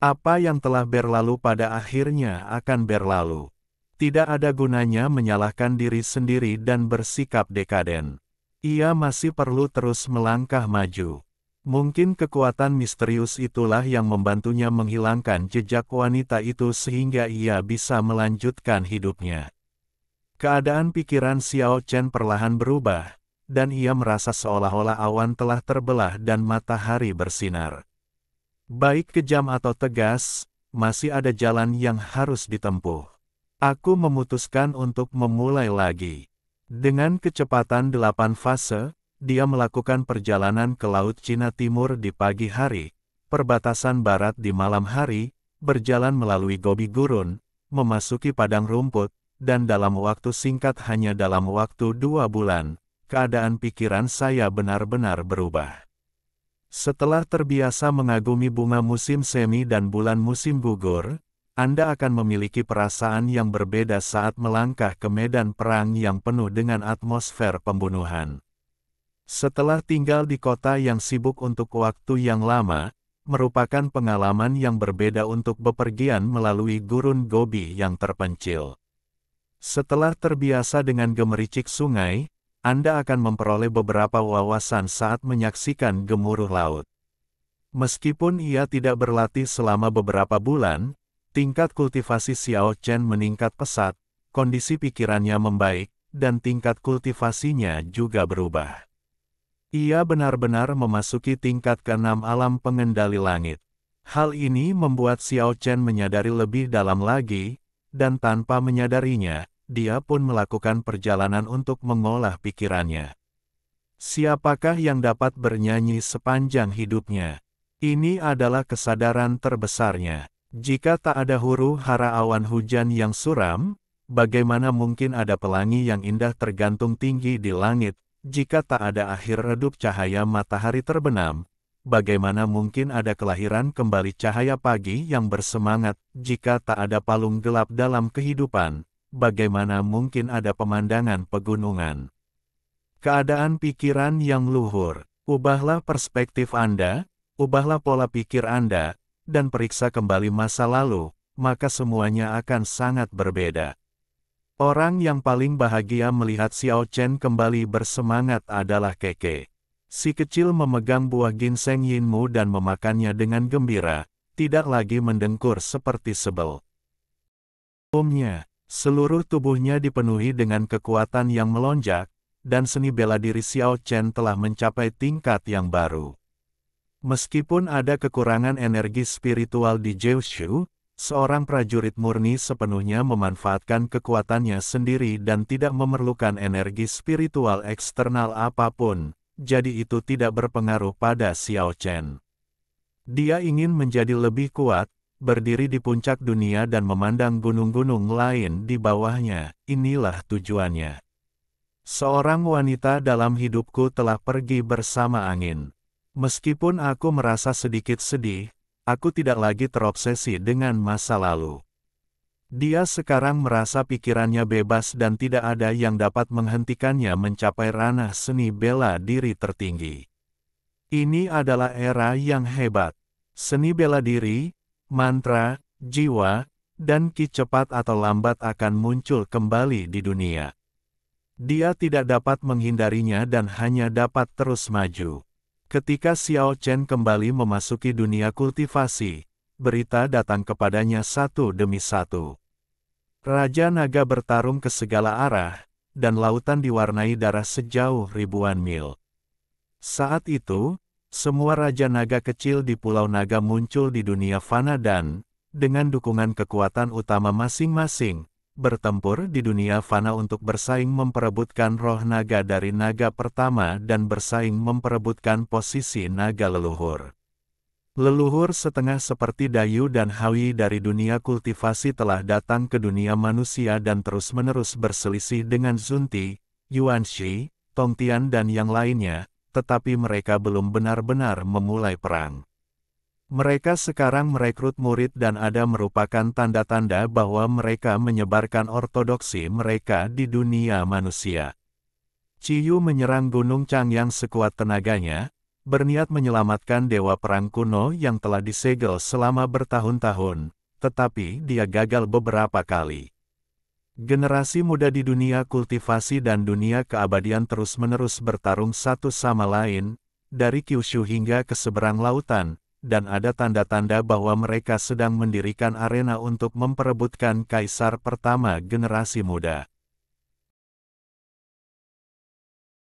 Apa yang telah berlalu pada akhirnya akan berlalu. Tidak ada gunanya menyalahkan diri sendiri dan bersikap dekaden. Ia masih perlu terus melangkah maju. Mungkin kekuatan misterius itulah yang membantunya menghilangkan jejak wanita itu sehingga ia bisa melanjutkan hidupnya. Keadaan pikiran Xiao Chen perlahan berubah, dan ia merasa seolah-olah awan telah terbelah dan matahari bersinar. Baik kejam atau tegas, masih ada jalan yang harus ditempuh. Aku memutuskan untuk memulai lagi. Dengan kecepatan 8 fase, dia melakukan perjalanan ke Laut Cina Timur di pagi hari, perbatasan barat di malam hari, berjalan melalui Gobi Gurun, memasuki padang rumput, dan dalam waktu singkat hanya dalam waktu 2 bulan, keadaan pikiran saya benar-benar berubah. Setelah terbiasa mengagumi bunga musim semi dan bulan musim gugur, Anda akan memiliki perasaan yang berbeda saat melangkah ke medan perang yang penuh dengan atmosfer pembunuhan. Setelah tinggal di kota yang sibuk untuk waktu yang lama, merupakan pengalaman yang berbeda untuk bepergian melalui gurun Gobi yang terpencil. Setelah terbiasa dengan gemericik sungai, Anda akan memperoleh beberapa wawasan saat menyaksikan gemuruh laut. Meskipun ia tidak berlatih selama beberapa bulan, tingkat kultivasi Xiao Chen meningkat pesat, kondisi pikirannya membaik, dan tingkat kultivasinya juga berubah. Ia benar-benar memasuki tingkat ke-6 alam pengendali langit. Hal ini membuat Xiao Chen menyadari lebih dalam lagi, dan tanpa menyadarinya, dia pun melakukan perjalanan untuk mengolah pikirannya. Siapakah yang dapat bernyanyi sepanjang hidupnya? Ini adalah kesadaran terbesarnya. Jika tak ada huru-hara awan hujan yang suram, bagaimana mungkin ada pelangi yang indah tergantung tinggi di langit? Jika tak ada akhir redup cahaya matahari terbenam, bagaimana mungkin ada kelahiran kembali cahaya pagi yang bersemangat? Jika tak ada palung gelap dalam kehidupan, bagaimana mungkin ada pemandangan pegunungan? Keadaan pikiran yang luhur. Ubahlah perspektif Anda, ubahlah pola pikir Anda, dan periksa kembali masa lalu, maka semuanya akan sangat berbeda. Orang yang paling bahagia melihat Xiao Chen kembali bersemangat adalah Keke. Si kecil memegang buah ginseng Yinmu dan memakannya dengan gembira, tidak lagi mendengkur seperti sebel. Seluruh tubuhnya dipenuhi dengan kekuatan yang melonjak, dan seni bela diri Xiao Chen telah mencapai tingkat yang baru. Meskipun ada kekurangan energi spiritual di Jiushu, seorang prajurit murni sepenuhnya memanfaatkan kekuatannya sendiri dan tidak memerlukan energi spiritual eksternal apapun, jadi itu tidak berpengaruh pada Xiao Chen. Dia ingin menjadi lebih kuat, berdiri di puncak dunia dan memandang gunung-gunung lain di bawahnya, inilah tujuannya. Seorang wanita dalam hidupku telah pergi bersama angin. Meskipun aku merasa sedikit sedih, aku tidak lagi terobsesi dengan masa lalu. Dia sekarang merasa pikirannya bebas dan tidak ada yang dapat menghentikannya mencapai ranah seni bela diri tertinggi. Ini adalah era yang hebat. Seni bela diri, mantra, jiwa, dan ki cepat atau lambat akan muncul kembali di dunia. Dia tidak dapat menghindarinya dan hanya dapat terus maju. Ketika Xiao Chen kembali memasuki dunia kultivasi, berita datang kepadanya satu demi satu. Raja Naga bertarung ke segala arah, dan lautan diwarnai darah sejauh ribuan mil. Saat itu, semua Raja Naga kecil di Pulau Naga muncul di dunia fana dan, dengan dukungan kekuatan utama masing-masing, bertempur di dunia fana untuk bersaing memperebutkan roh naga dari naga pertama dan bersaing memperebutkan posisi naga leluhur. Leluhur setengah seperti Dayu dan Hawi dari dunia kultivasi telah datang ke dunia manusia dan terus-menerus berselisih dengan Zunti, Yuanshi, Tongtian dan yang lainnya, tetapi mereka belum benar-benar memulai perang. Mereka sekarang merekrut murid dan ada merupakan tanda-tanda bahwa mereka menyebarkan ortodoksi mereka di dunia manusia. Ciyu menyerang Gunung Changyang sekuat tenaganya, berniat menyelamatkan dewa perang kuno yang telah disegel selama bertahun-tahun, tetapi dia gagal beberapa kali. Generasi muda di dunia kultivasi dan dunia keabadian terus-menerus bertarung satu sama lain, dari Kyushu hingga ke seberang lautan, dan ada tanda-tanda bahwa mereka sedang mendirikan arena untuk memperebutkan kaisar pertama generasi muda.